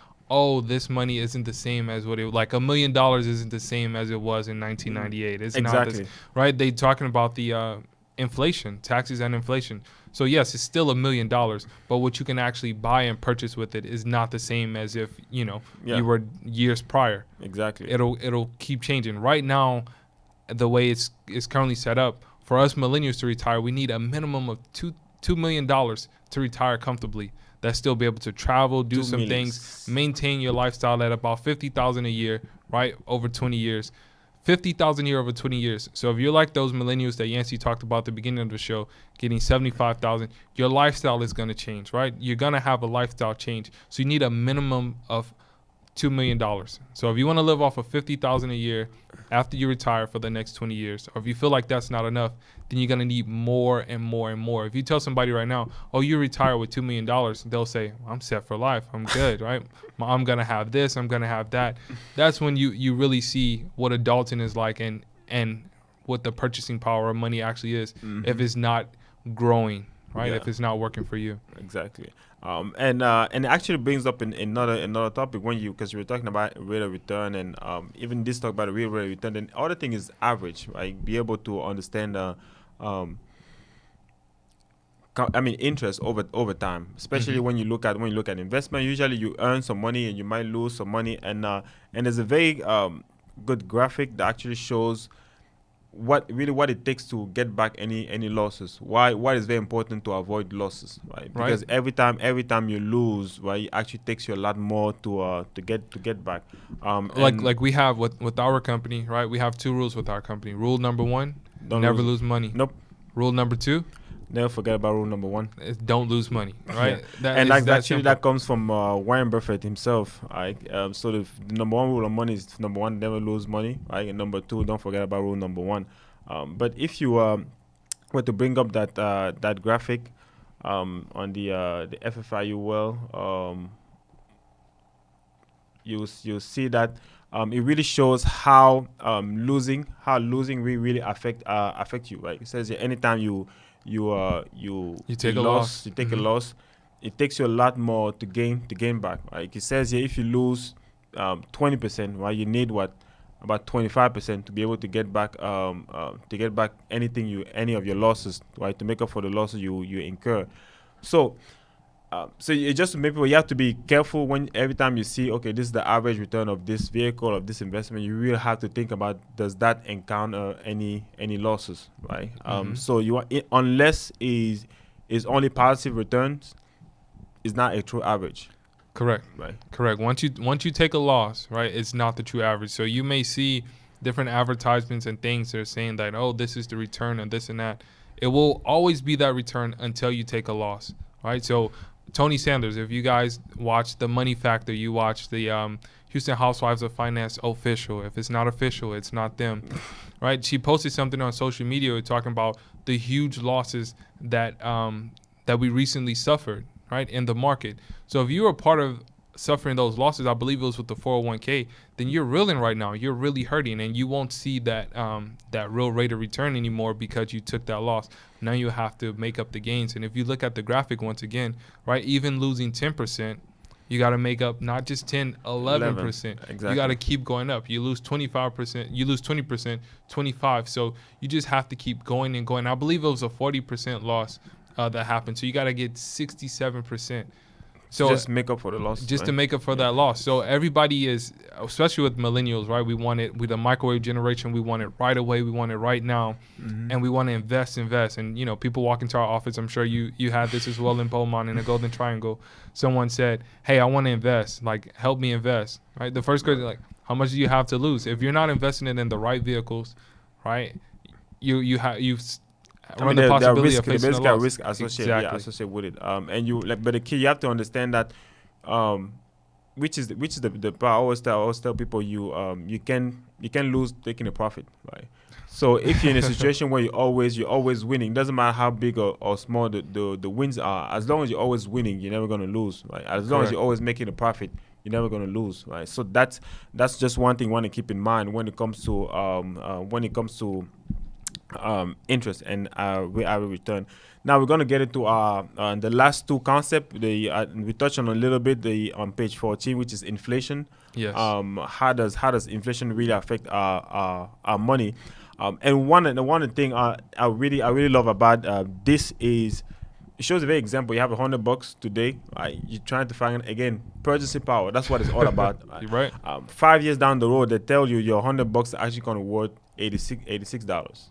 this money isn't the same as what it, like $1 million isn't the same as it was in 1998. It's exactly not right. They talking about the inflation, taxes and inflation. So yes, it's still $1 million, but what you can actually buy and purchase with it is not the same as if you were years prior. Exactly. It'll keep changing. Right now, the way it's currently set up, for us millennials to retire, we need a minimum of $2 million to retire comfortably. That still be able to travel, do some things, maintain your lifestyle at about $50,000 a year, right? Over 20 years. $50,000 a year over 20 years. So if you're like those millennials that Yancey talked about at the beginning of the show, getting $75,000, your lifestyle is going to change, right? You're going to have a lifestyle change. So you need a minimum of $2 million. So if you want to live off of $50,000 a year after you retire for the next 20 years, or if you feel like that's not enough, then you're going to need more and more and more. If you tell somebody right now, you retire with $2 million, they'll say, I'm set for life. I'm good, right? I'm going to have this. I'm going to have that. That's when you really see what adulting is like and what the purchasing power of money actually is, if it's not growing, right? Yeah. If it's not working for you. Exactly. And it actually brings up another topic because we were talking about rate of return, and even this talk about the real rate of return. And the other thing is average, right? Be able to understand interest over time, especially when you look at investment. Usually you earn some money and you might lose some money, and there's a very good graphic that actually shows what it takes to get back any losses. Why is very important to avoid losses, right? Because every time you lose, right, it actually takes you a lot more to get back. Like we have with our company, right? We have 2 rules with our company. Rule number 1, never lose money. Nope. Rule number 2, never forget about rule number 1. is don't lose money, right? Yeah. That comes from Warren Buffett himself, right? So the number 1 rule of money is, number 1, never lose money, right? And number 2, don't forget about rule number 1. But if you were to bring up that graphic on the FFIU, you see that it really shows how losing really affect you, right? It says here, anytime you take a loss, you take a loss, it takes you a lot more to gain back, right? It says here, if you lose 20%, right, you need about 25% to be able to get back any of your losses, right, to make up for the losses you incur. So you just maybe you have to be careful when every time you see, okay, this is the average return of this vehicle, of this investment. You really have to think about, does that encounter any losses, right? So unless is only positive returns, is not a true average. Correct. Right. Correct. Once you take a loss, right, it's not the true average. So you may see different advertisements and things that are saying that, oh, this is the return and this and that. It will always be that return until you take a loss, right? So Tony Sanders, if you guys watch The Money Factor, you watch the Houston Housewives of Finance official. If it's not official, it's not them, right? She posted something on social media talking about the huge losses that we recently suffered, right, in the market. So if you were part of suffering those losses, I believe it was with the 401k, then you're reeling right now. You're really hurting, and you won't see that real rate of return anymore because you took that loss. Now you have to make up the gains. And if you look at the graphic once again, right, even losing 10%, you got to make up not just 10, 11%. Exactly. You got to keep going up. You lose 25%, you lose 20%, 25%. So you just have to keep going and going. I believe it was a 40% loss that happened. So you got to get 67%. So just make up for the loss. Just right? to make up for that loss. So everybody is, especially with millennials, right? We want it with the microwave generation. We want it right away. We want it right now, and we want to invest. And people walk into our office. I'm sure you had this as well in Beaumont in the Golden Triangle. Someone said, "Hey, I want to invest. Like, help me invest." Right. The first question, like, how much do you have to lose? If you're not investing it in the right vehicles, right? You've run the possibility of facing a loss. Risk associated with it. But the key, you have to understand that, which is the part I always tell people, you can lose taking a profit, right? So if you're in a situation where you're always winning, doesn't matter how big or small the wins are, as long as you're always winning, you're never gonna lose, right? As long as you're always making a profit, you're never gonna lose, right? So that's just one thing you want to keep in mind when it comes to interest and return. Now we're going to get into the last 2 concepts. We touched on a little bit on page 14, which is inflation. Yes. How does inflation really affect our money? And one thing I really love about this is it shows a very example. You have $100 today. You're trying to find, again, purchasing power. That's what it's all about. Right. 5 years down the road, they tell you your $100 is actually going to worth $86.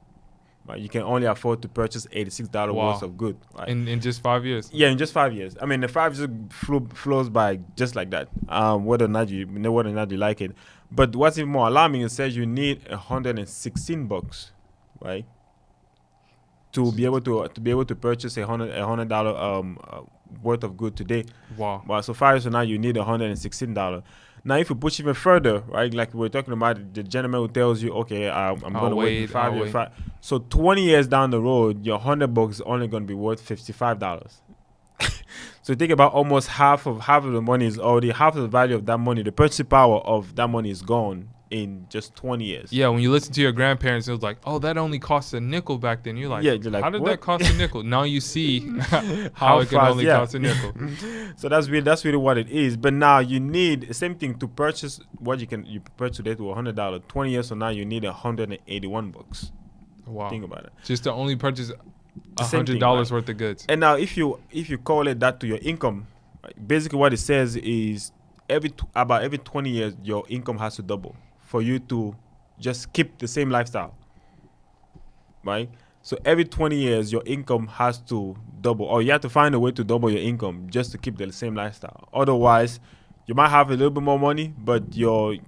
Right, you can only afford to purchase $86 worth of good. Right? In just 5 years. Yeah, in just 5 years. I mean, the 5 years flows by just like that. Whether or not you like it. But what's even more alarming, it says you need $116, right, to be able to purchase $100 worth of good today. Wow. So 5 years from now, you need $116. Now, if you push even further, right, like we're talking about, the gentleman who tells you, okay, I'm going to wait 5 years. So 20 years down the road, your $100 is only going to be worth $55. So think about almost half of the money is already, half of the value of that money, the purchasing power of that money is gone in just 20 years. Yeah, when you listen to your grandparents, it was like, oh, that only cost a nickel back then. You're like, how did that cost a nickel? Now you see how it can only cost a nickel. So that's really what it is. But now you need the same thing to purchase what you purchase today to $100. 20 years from now, you need $181. Wow. Think about it. Just to only purchase The same thing, $100 right? worth of goods. And now if you correlate that to your income, right, basically what it says is about every 20 years your income has to double for you to just keep the same lifestyle, right? So every 20 years your income has to double, or you have to find a way to double your income just to keep the same lifestyle. Otherwise, you might have a little bit more money, but you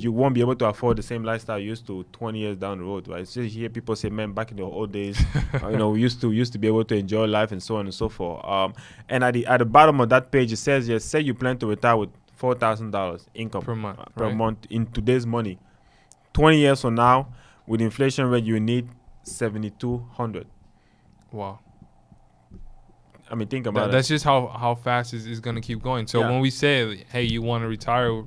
won't be able to afford the same lifestyle you used to 20 years down the road, right? So you hear people say, "Man, back in the old days, we used to be able to enjoy life and so on and so forth." And at the bottom of that page, it says, "Yes, say you plan to retire with $4,000 income Per month, per right? month in today's money. 20 years from now, with inflation rate, you need 7,200. Wow. I mean, think about That's just how fast it's going to keep going. So Yeah. when we say, hey, you want to retire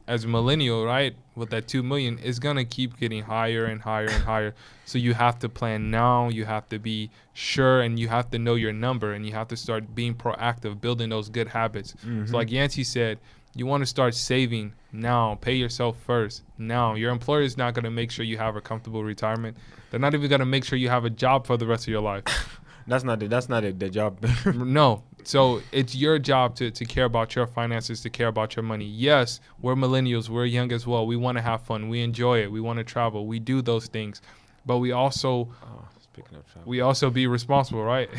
as a millennial, right, with that 2 million, it's going to keep getting higher and higher and higher. So you have to plan now. You have to be sure, and you have to know your number, and you have to start being proactive, building those good habits. So like Yancey said, you want to start saving now. Pay yourself first now. Your employer is not going to make sure you have a comfortable retirement. They're not even going to make sure you have a job for the rest of your life. That's not the job. No. So it's your job to care about your finances, to care about your money. Yes, we're millennials. We're young as well. We want to have fun. We enjoy it. We want to travel. We do those things. But we also Speaking of travel. we also be responsible, right?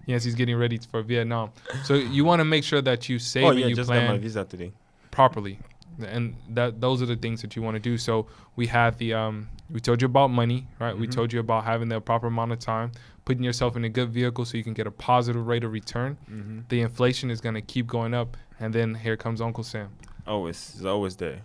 Yes, he's getting ready for Vietnam. So you want to make sure that you save and you just got my plan visa today. properly. And those are the things that you want to do. So we had we told you about money, right? We told you about having the proper amount of time, putting yourself in a good vehicle so you can get a positive rate of return. The inflation is going to keep going up, and then here comes Uncle Sam. It's always there.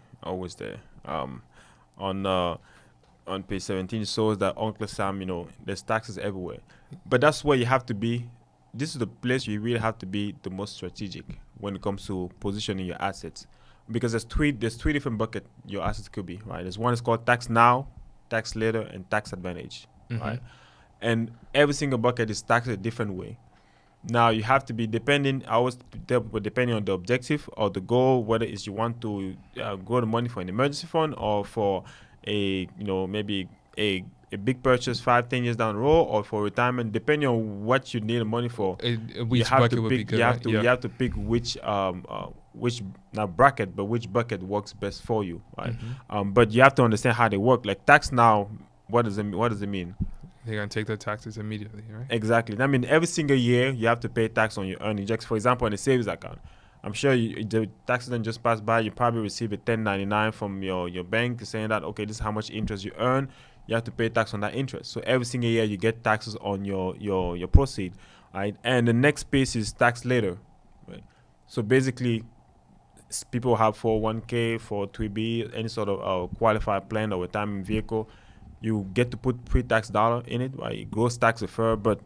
On page 17 shows that Uncle Sam, there's taxes everywhere. But that's where you have to be. This is the place you really have to be the most strategic when it comes to positioning your assets. Because there's three different buckets your assets could be, right? There's one is called tax now, tax later, and tax advantage, right? And every single bucket is taxed a different way. Now you have to be depending on the objective or the goal, whether it's you want to grow the money for an emergency fund or for maybe a big purchase 5-10 years down the road, or for retirement, depending on what you need the money for. Which bucket would be good, right? You have to pick which not bracket, but which bucket works best for you, right? But you have to understand how they work. Like tax now, what does it mean? They're going to take the taxes immediately, right? Exactly. I mean, every single year you have to pay tax on your earnings. Just for example, on a savings account, I'm sure the taxes don't just pass by. You probably receive a 1099 from your bank saying that, okay, this is how much interest you earn. You have to pay tax on that interest. So every single year you get taxes on your proceed, right? And the next piece is tax later, right? So basically, people have 401k, 403b, any sort of qualified plan or retirement vehicle. You get to put pre-tax dollar in it, right? Gross tax deferred, but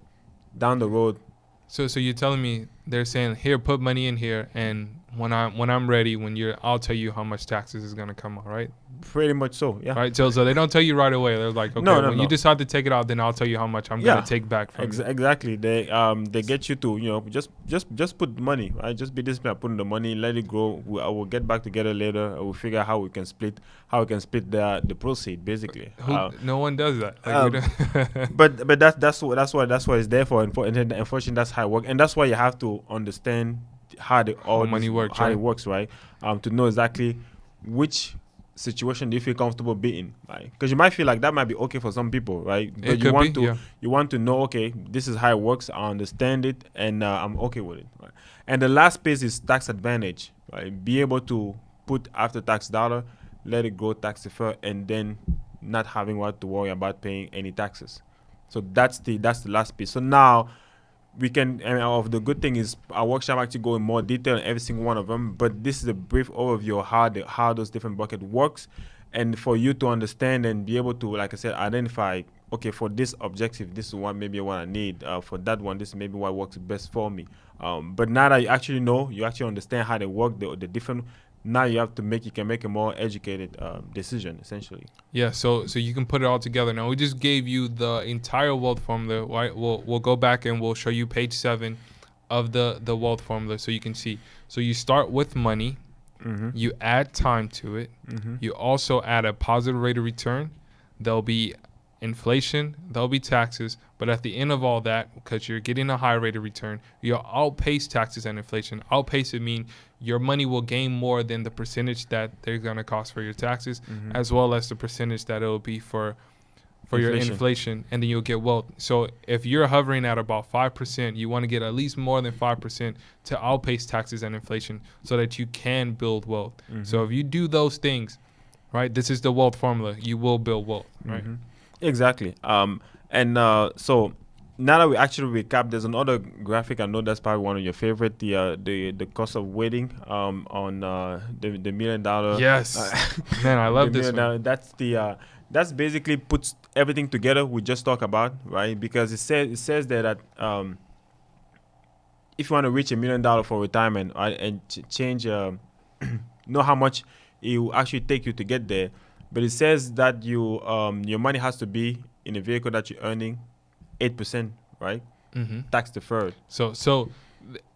down the road. So you're telling me they're saying, here, put money in here, and when I'm ready, I'll tell you how much taxes is gonna come out, right? Pretty much so, yeah. Right. So they don't tell you right away. They're like, okay, when you decide to take it out, then I'll tell you how much I'm gonna take back from you. Exactly. They get you to just put money, right? Just be disciplined, putting the money, let it grow. I will get back together later. We'll figure out how we can split the proceed, basically. No one does that. Like, but that's what it's there for. And unfortunately, that's how it works, and that's why you have to understand how money works, how it works, right? To know exactly which situation do you feel comfortable being, right? Because you might feel like that might be okay for some people, right? But you want to know, okay, this is how it works. I understand it, and I'm okay with it, right? And the last piece is tax advantage, right? Be able to put after tax dollar, let it go tax defer, and then not having what to worry about paying any taxes. So that's the last piece. So now we can, of the good thing is our workshop actually go in more detail in every single one of them, but this is a brief overview of how those different buckets works, and for you to understand and be able to, like I said, identify, okay, for this objective, this is what maybe what I need. For that one, this is maybe what works best for me. But now that you actually know, you actually understand how they work, the different. Now you can make a more educated decision, essentially. Yeah, so you can put it all together. Now we just gave you the entire wealth formula, right? We'll go back and we'll show you page 7 of the wealth formula so you can see. So you start with money, you add time to it, you also add a positive rate of return. There'll be inflation, there'll be taxes, but at the end of all that, because you're getting a high rate of return, you'll outpace taxes and inflation. Outpace it mean your money will gain more than the percentage that they're going to cost for your taxes, as well as the percentage that it'll be for your inflation, and then you'll get wealth. So if you're hovering at about 5%, you want to get at least more than 5% to outpace taxes and inflation so that you can build wealth. So if you do those things, right, this is the wealth formula. You will build wealth, right? Exactly. So now that we actually recap, there's another graphic. I know that's probably one of your favorite. The cost of waiting on the $1 million. Yes, man, I love this one. That's basically puts everything together we just talked about, right? Because it says that if you want to reach $1 million for retirement, and change, know how much it will actually take you to get there. But it says that your money has to be in a vehicle that you're earning 8%, right? Tax deferred. So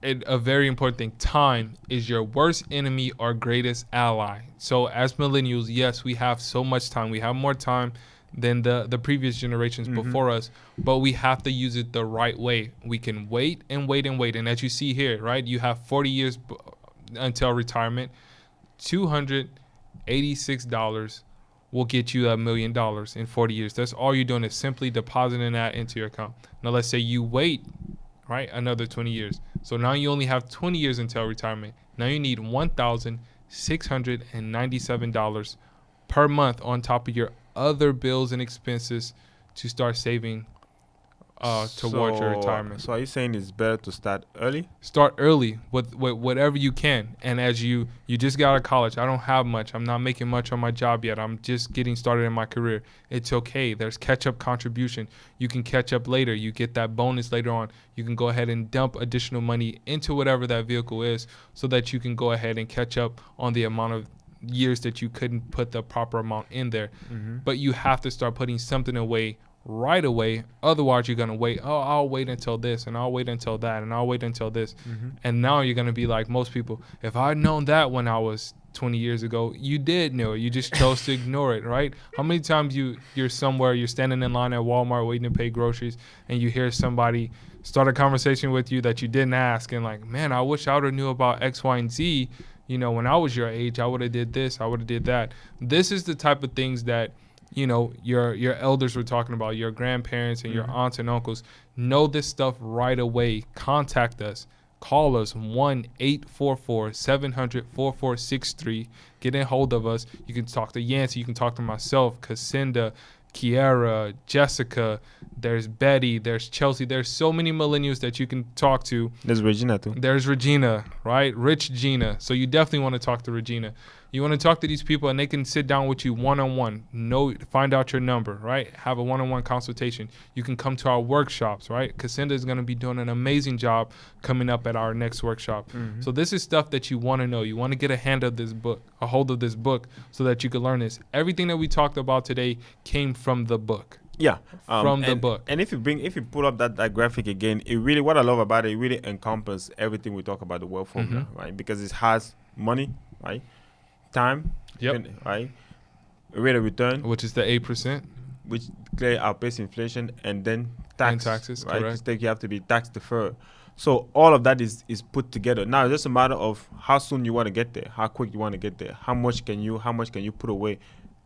a very important thing, time is your worst enemy or greatest ally. So as millennials, yes, we have so much time. We have more time than the previous generations before us, but we have to use it the right way. We can wait and wait and wait. And as you see here, right, you have 40 years until retirement. $286 will get you $1 million in 40 years. That's all you're doing is simply depositing that into your account. Now, let's say you wait, right, another 20 years. So now you only have 20 years until retirement. Now you need $1,697 per month on top of your other bills and expenses to start saving towards your retirement. So are you saying it's better to start early? Start early with whatever you can. And as you just got out of college, I don't have much. I'm not making much on my job yet. I'm just getting started in my career. It's okay. There's catch-up contribution. You can catch up later. You get that bonus later on. You can go ahead and dump additional money into whatever that vehicle is so that you can go ahead and catch up on the amount of years that you couldn't put the proper amount in there. But you have to start putting something away right away. Otherwise, you're going to wait. Oh, I'll wait until this, and I'll wait until that, and I'll wait until this. And now you're going to be like most people. If I'd known that when I was 20 years ago, you did know it. You just chose to ignore it, right? How many times you're somewhere, you're standing in line at Walmart waiting to pay groceries, and you hear somebody start a conversation with you that you didn't ask, and like, man, I wish I would have knew about X, Y, and Z. You know, when I was your age, I would have did this, I would have did that. This is the type of things that, you know, your elders were talking about, your grandparents and your aunts and uncles. Know this stuff right away. Contact us. Call us 1-844-700-4463. Get in hold of us. You can talk to Yancey. You can talk to myself, Cassandra, Kiara, Jessica. There's Betty. There's Chelsea. There's so many millennials that you can talk to. There's Regina too. There's Regina, right? Rich Gina. So you definitely want to talk to Regina. You want to talk to these people, and they can sit down with you one-on-one. Find out your number, right? Have a one-on-one consultation. You can come to our workshops, right? Cassandra is going to be doing an amazing job coming up at our next workshop. So this is stuff that you want to know. You want to get a hold of this book, so that you can learn this. Everything that we talked about today came from the book. Yeah, from the book. And if you pull up that graphic again, it really, what I love about it really encompasses everything we talk about the wealth formula, right? Because it has money, right? Time, right? Rate of return, which is the 8%, which clearly outpaces inflation, and then taxes, right? Correct. You have to be tax deferred. So all of that is put together. Now it's just a matter of how soon you want to get there, how quick you want to get there, how much can you put away,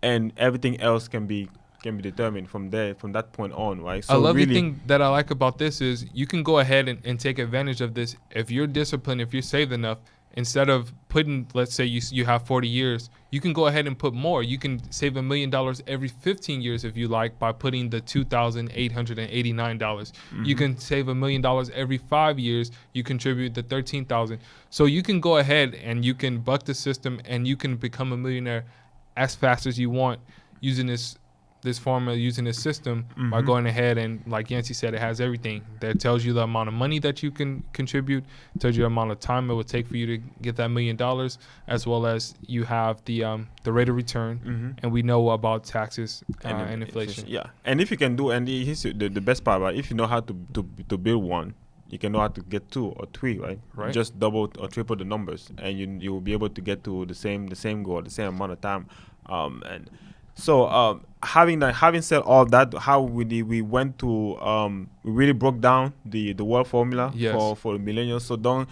and everything else can be determined from that point on, right? So a lovely thing that I like about this is you can go ahead and take advantage of this if you're disciplined, if you're saved enough. Instead of putting, let's say you have 40 years, you can go ahead and put more. You can save $1 million every 15 years if you like by putting the $2,889. You can save $1 million every 5 years. You contribute the $13,000. So you can go ahead and you can buck the system, and you can become a millionaire as fast as you want using this formula, using this system, by going ahead and, like Yancey said, it has everything. That tells you the amount of money that you can contribute, tells you the amount of time it would take for you to get that $1 million, as well as you have the rate of return, and we know about taxes and inflation. Yeah, and if you can do, and here's the best part, right? If you know how to build one, you can know how to get 2 or 3, right? Just double or triple the numbers, and you will be able to get to the same goal, the same amount of time, and so having said all that, how we went to we really broke down the world formula Yes. for millennials. So don't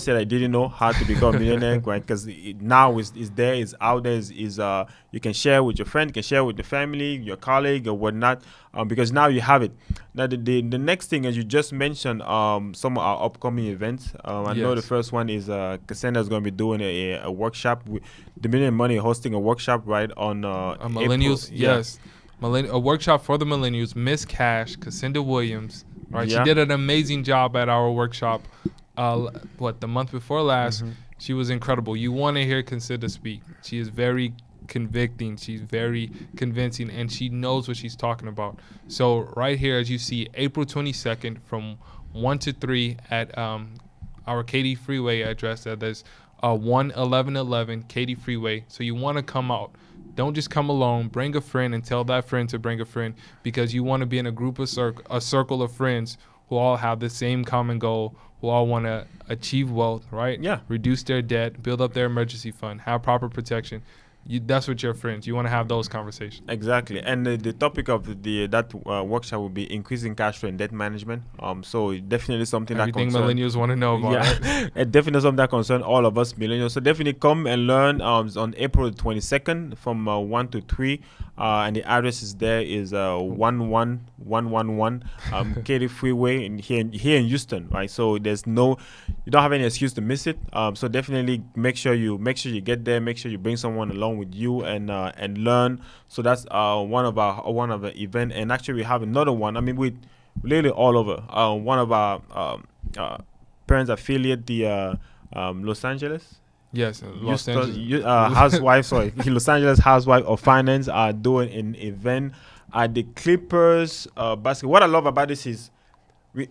say that I didn't know how to become a millionaire, right? Because now is there, is out there, is you can share with your friend, you can share with the family, your colleague, or whatnot, because now you have it. Now the next thing, as you just mentioned, some of our upcoming events. I know the Yes. first one is Cassandra is going to be doing a workshop. The Million Money hosting a workshop right on Millennials, April. Yeah. yes. A workshop for the millennials. Miss Cash, Cassandra Williams, right? Yeah. She did an amazing job at our workshop. The month before last? Mhm. She was incredible. You want to hear Cassandra speak. She is very convicting. She's very convincing, and she knows what she's talking about. So right here, as you see, April 22nd from 1 to 3 at our Katy Freeway address. That is 11111 Katy Freeway. So you want to come out. Don't just come alone. Bring a friend and tell that friend to bring a friend, because you want to be in a group of a circle of friends who all have the same common goal, who all want to achieve wealth, right? Yeah. Reduce their debt, build up their emergency fund, have proper protection. That's what your friends. You want to have those conversations. Exactly, and the topic of that workshop will be increasing cash flow and debt management. So definitely something Everything that concerns. millennials want to know about. Yeah, Right? and definitely something that concerns all of us millennials. So definitely come and learn on April 22nd from 1 to 3. And the address is there is 11111 Katy Freeway here in Houston, right? So you don't have any excuse to miss it. So definitely make sure you get there. Make sure you bring someone along with you and learn. So that's one of the event. And actually we have another one. I mean, we literally all over. One of our parents affiliate, the Los Angeles. Yes, Los Houston, Angeles. housewife, sorry, Los Angeles housewife of finance are doing an event at the Clippers basketball. What I love about this is,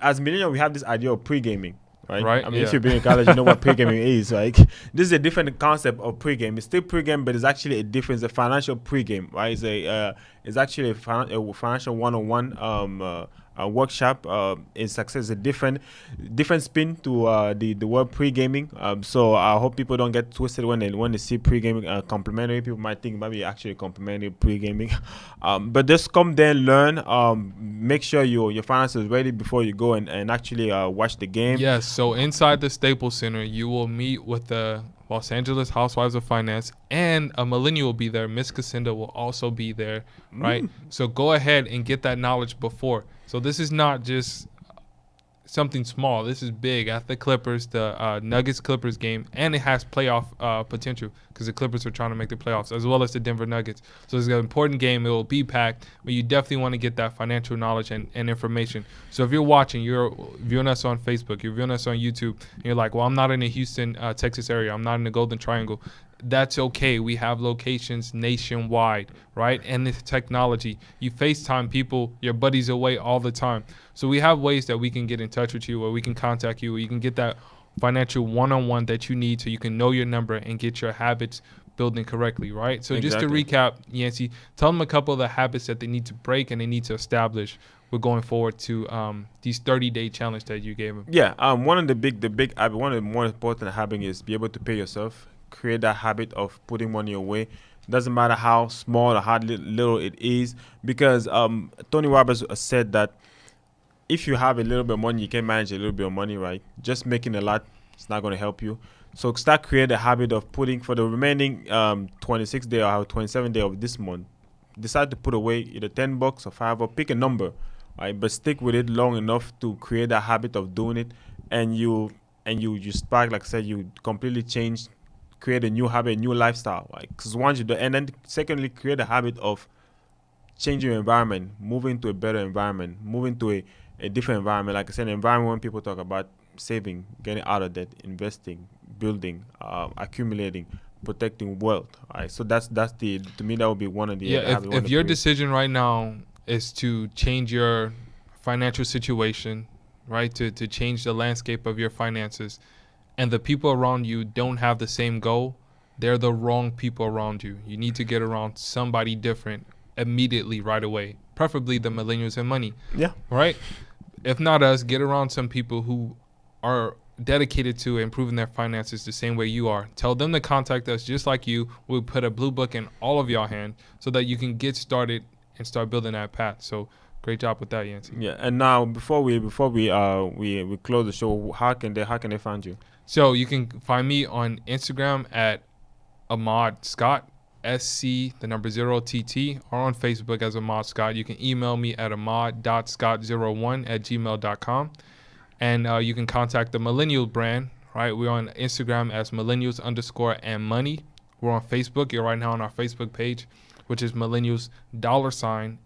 as millennials, we have this idea of pre-gaming, right? Right, I mean, yeah. if you've been in college, you know what pre-gaming is. Like, this is a different concept of pre-game. It's still pre-game, but it's actually a difference. A financial pre-game, right? It's actually a financial 101 workshop. In success, a different spin to the word pre-gaming. So I hope people don't get twisted when they see pre-gaming complimentary. People might think maybe actually complimentary pre-gaming. But just come there and learn. Make sure your finances ready before you go and actually watch the game. Yes, so inside the Staples Center, you will meet with the Los Angeles Housewives of Finance, and a millennial will be there. Miss Cassandra will also be there, right? So go ahead and get that knowledge before. So this is not just something small. This is big at the Clippers, the Nuggets-Clippers game, and it has playoff potential because the Clippers are trying to make the playoffs, as well as the Denver Nuggets. So it's an important game. It will be packed, but you definitely want to get that financial knowledge and information. So if you're watching, you're viewing us on Facebook, you're viewing us on YouTube, and you're like, well, I'm not in the Houston, Texas area. I'm not in the Golden Triangle. That's okay. We have locations nationwide, right? And it's technology. You FaceTime people, your buddies away all the time. So we have ways that we can get in touch with you, or we can contact you, or you can get that financial one-on-one that you need so you can know your number and get your habits building correctly, right? So just to recap, Yancey, tell them a couple of the habits that they need to break and they need to establish. We're going forward to these 30-day challenge that you gave them. Yeah, one of the more important habits is be able to pay yourself. Create that habit of putting money away. Doesn't matter how small or how little it is, because Tony Robbins said that if you have a little bit of money, you can manage a little bit of money, right? Just making a lot, it's not going to help you. So start create a habit of putting for the remaining 26 day or 27 day of this month. Decide to put away either $10 or $5 or pick a number, right? But stick with it long enough to create a habit of doing it, and you spark, like I said, you completely change. Create a new habit, a new lifestyle, right? Because once you do, and then secondly, create a habit of changing your environment, moving to a better environment, moving to a different environment. Like I said, an environment when people talk about saving, getting out of debt, investing, building, accumulating, protecting wealth, right? So that's to me that would be one of the if your decision right now is to change your financial situation, right, to change the landscape of your finances, and the people around you don't have the same goal, they're the wrong people around you. You need to get around somebody different immediately, right away. Preferably the millennials and money. Yeah. Right? If not us, get around some people who are dedicated to improving their finances the same way you are. Tell them to contact us just like you. We'll put a blue book in all of y'all hand so that you can get started and start building that path. So great job with that, Yancey. Yeah. And now before we close the show, how can they find you? So you can find me on Instagram at Ahmad Scott, SC, the number 0TT, or on Facebook as Ahmad Scott. You can email me at ahmad.scott01@gmail.com. And you can contact the Millennial brand, right? We're on Instagram as millennials_and money. We're on Facebook. You're right now on our Facebook page, which is millennials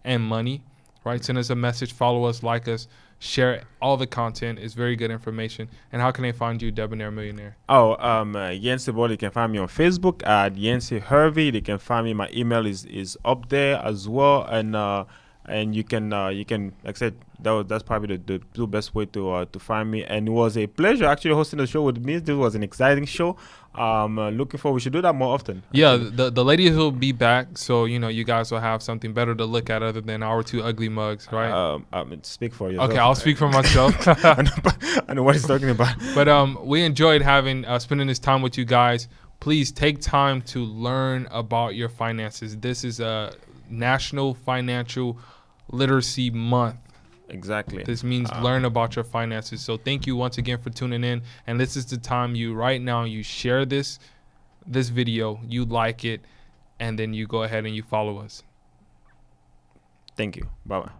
$and money, right? Send us a message, follow us, like us, share all the content. It's very good information. And how can they find you, Debonair Millionaire? Yancey Bold, you can find me on Facebook at Yancey Hervey. They can find me. My email is up there as well. And you can like I said, that's probably the two best way to find me. And it was a pleasure actually hosting the show with me. This was an exciting show. Looking forward. We should do that more often. Yeah, the ladies will be back, so you guys will have something better to look at other than our two ugly mugs, right? Speak for yourself. Okay, I'll speak for myself. I know what he's talking about. But we enjoyed spending this time with you guys. Please take time to learn about your finances. This is a National Financial Literacy Month. Exactly. This means learn about your finances. So thank you once again for tuning in. And this is the time right now you share this video, you like it, and then you go ahead and you follow us. Thank you. Bye-bye.